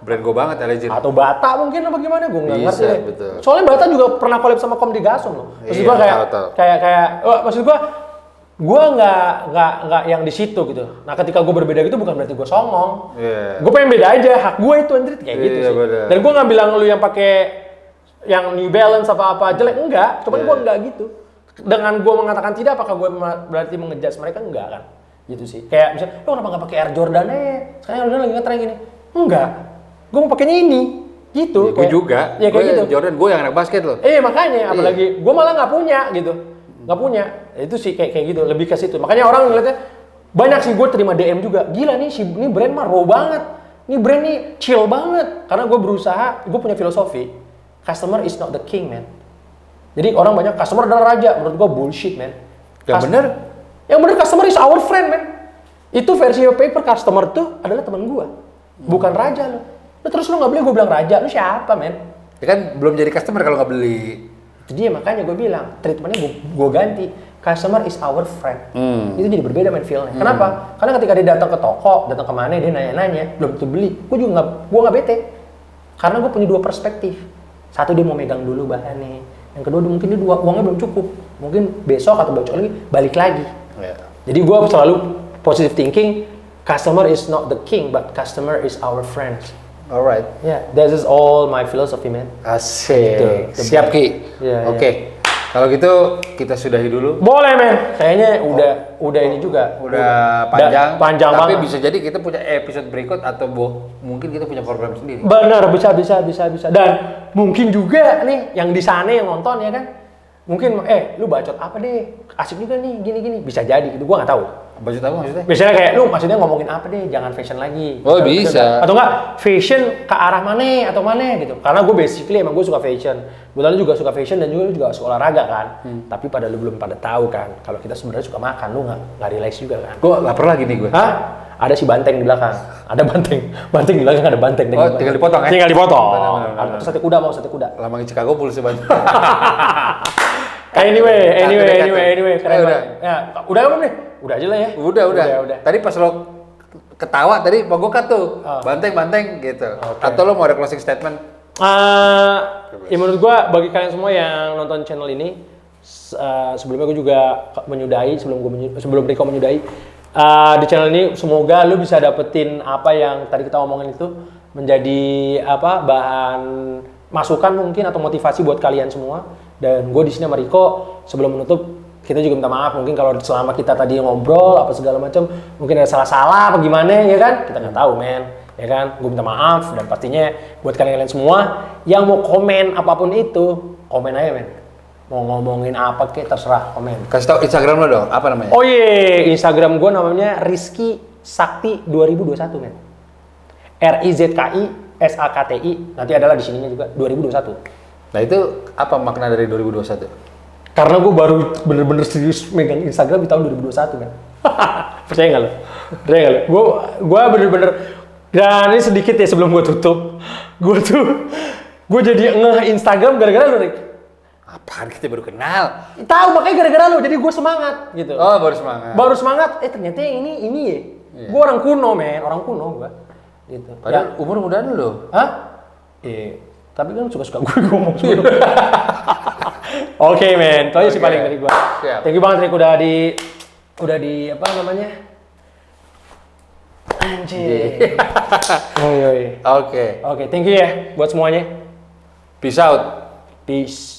Speaker 2: brand gue banget Elegier.
Speaker 1: Atau Bata mungkin apa gimana, gue nggak ngerti deh.
Speaker 2: Betul.
Speaker 1: Soalnya Bata juga pernah collab sama Comme des Garçons loh. Maksud gue maksud gue nggak yang di situ gitu. Nah ketika gue berbeda gitu bukan berarti gue songong. Gue pengen beda aja, hak gue itu Andrit kayak gitu sih. Bener. Dan gue nggak bilang lu yang pakai yang New Balance apa jelek, enggak. Cuman gue enggak gitu. Dengan gue mengatakan tidak, apakah gue berarti mengejudge mereka? Enggak kan. Gitu sih. Kayak misalnya, lo kenapa nggak pakai Air Jordan sekarang Air Jordan lagi ngetren gini. Enggak. Gue mau pakainya ini. Gitu.
Speaker 2: Ya, gue juga.
Speaker 1: Ya kayak gitu.
Speaker 2: Jordan gue yang anak basket loh.
Speaker 1: Makanya. Apalagi gue malah nggak punya gitu. Nggak punya. Itu sih kayak gitu. Lebih ke situ. Makanya orang ngeliatnya, banyak sih gue terima DM juga. Gila nih, ini brand mah raw banget. Ini brand nih chill banget. Karena gue berusaha, gue punya filosofi. Customer is not the king, man. Jadi orang banyak customer adalah raja. Menurut gua bullshit, man.
Speaker 2: Yang bener?
Speaker 1: Yang bener customer is our friend, man. Itu versi paper customer tuh adalah teman gua. Bukan raja lo. Terus lu nggak beli, gua bilang raja. Lu siapa, man?
Speaker 2: Ya kan belum jadi customer kalau nggak beli.
Speaker 1: Itu dia, makanya gua bilang treatmentnya gua ganti. Customer is our friend. Itu jadi berbeda, man, feel-nya. Kenapa? Karena ketika dia datang ke toko, datang kemana, dia nanya-nanya, belum tentu beli. Gua nggak bete. Karena gua punya dua perspektif. Satu, dia mau megang dulu bahannya. Yang kedua, mungkin dia uangnya belum cukup. Mungkin besok atau besok lagi balik lagi. Jadi gue selalu positive thinking. Customer is not the king, but customer is our friends.
Speaker 2: Alright.
Speaker 1: That is all my philosophy, man.
Speaker 2: Asik. Siap Ki. Oke. Kalau gitu kita sudahi dulu.
Speaker 1: Boleh, men. Kayaknya udah ini juga.
Speaker 2: Udah panjang.
Speaker 1: Panjang
Speaker 2: tapi
Speaker 1: banget.
Speaker 2: Bisa jadi kita punya episode berikut atau mungkin kita punya program sendiri.
Speaker 1: Benar, bisa. Dan mungkin juga nih yang di sana yang nonton ya kan. Mungkin lu bacot apa deh? Asik juga nih, gini. Bisa jadi gitu. Gua nggak tahu.
Speaker 2: Bacot apa maksudnya?
Speaker 1: Biasanya kayak lu maksudnya ngomongin apa deh? Jangan fashion lagi.
Speaker 2: Oh, bisa.
Speaker 1: Atau enggak fashion ke arah mana atau mana gitu. Karena gue basically emang gue suka fashion. Kebetulan lu juga suka fashion dan juga suka olahraga kan. Tapi lu belum pada tahu kan. Kalau kita sebenarnya suka makan, lu nggak realize juga kan.
Speaker 2: Gue lapar lagi nih gue.
Speaker 1: Hah? Ada si banteng di belakang. Ada banteng di belakang ada banteng.
Speaker 2: Tinggal dipotong ya?
Speaker 1: Tinggal dipotong.
Speaker 2: Benar.
Speaker 1: Sate kuda mau sate kuda.
Speaker 2: Lama di Chicago pulsa banget.
Speaker 1: Anyway. Keren banget. Ya, udah belum nih? Udah aja lah ya.
Speaker 2: Udah. Tadi pas lo ketawa tadi mau gue cut tuh. Banteng gitu. Okay. Atau lo mau ada closing statement?
Speaker 1: Ya menurut gue bagi kalian semua yang nonton channel ini, sebelumnya gue juga menyudahi sebelum Rico menyudahi di channel ini, semoga lu bisa dapetin apa yang tadi kita omongin itu menjadi bahan masukan mungkin atau motivasi buat kalian semua. Dan gue di sini sama Rico, sebelum menutup kita juga minta maaf mungkin kalau selama kita tadi ngobrol apa segala macam mungkin ada salah-salah apa gimana ya kan, kita nggak tahu men, ya kan. Gue minta maaf dan pastinya buat kalian semua yang mau komen apapun itu, komen aja men. Mau ngomongin apa kek terserah, komen.
Speaker 2: Kasih tau Instagram lo dong, apa namanya?
Speaker 1: Oh iya, Instagram gue namanya Rizky Sakti 2021 men. RIZKI SAKTI, nanti adalah di sininya juga 2021.
Speaker 2: Nah itu apa makna dari 2021?
Speaker 1: Karena gue baru bener-bener serius megang Instagram di tahun 2021 kan. Percaya nggak lo? Gue bener-bener, dan ini sedikit ya sebelum gue tutup. Gue jadi ngeh Instagram gara-gara lo, Rick.
Speaker 2: Apaan, kita baru kenal?
Speaker 1: Tahu, makanya gara-gara lo, jadi gue semangat gitu.
Speaker 2: Oh, baru semangat.
Speaker 1: Ternyata ini ya. Iya. Gue orang kuno, orang kuno gue. Gitu.
Speaker 2: Padahal umur mudaan lo.
Speaker 1: Hah? Iya. Tapi kan suka-suka gue ngomong dulu. Oke, men. Itu aja sih paling dari gue. Thank you banget, Rick, udah di apa namanya? Anjir. Oke, thank you ya buat semuanya.
Speaker 2: Peace out.
Speaker 1: Peace.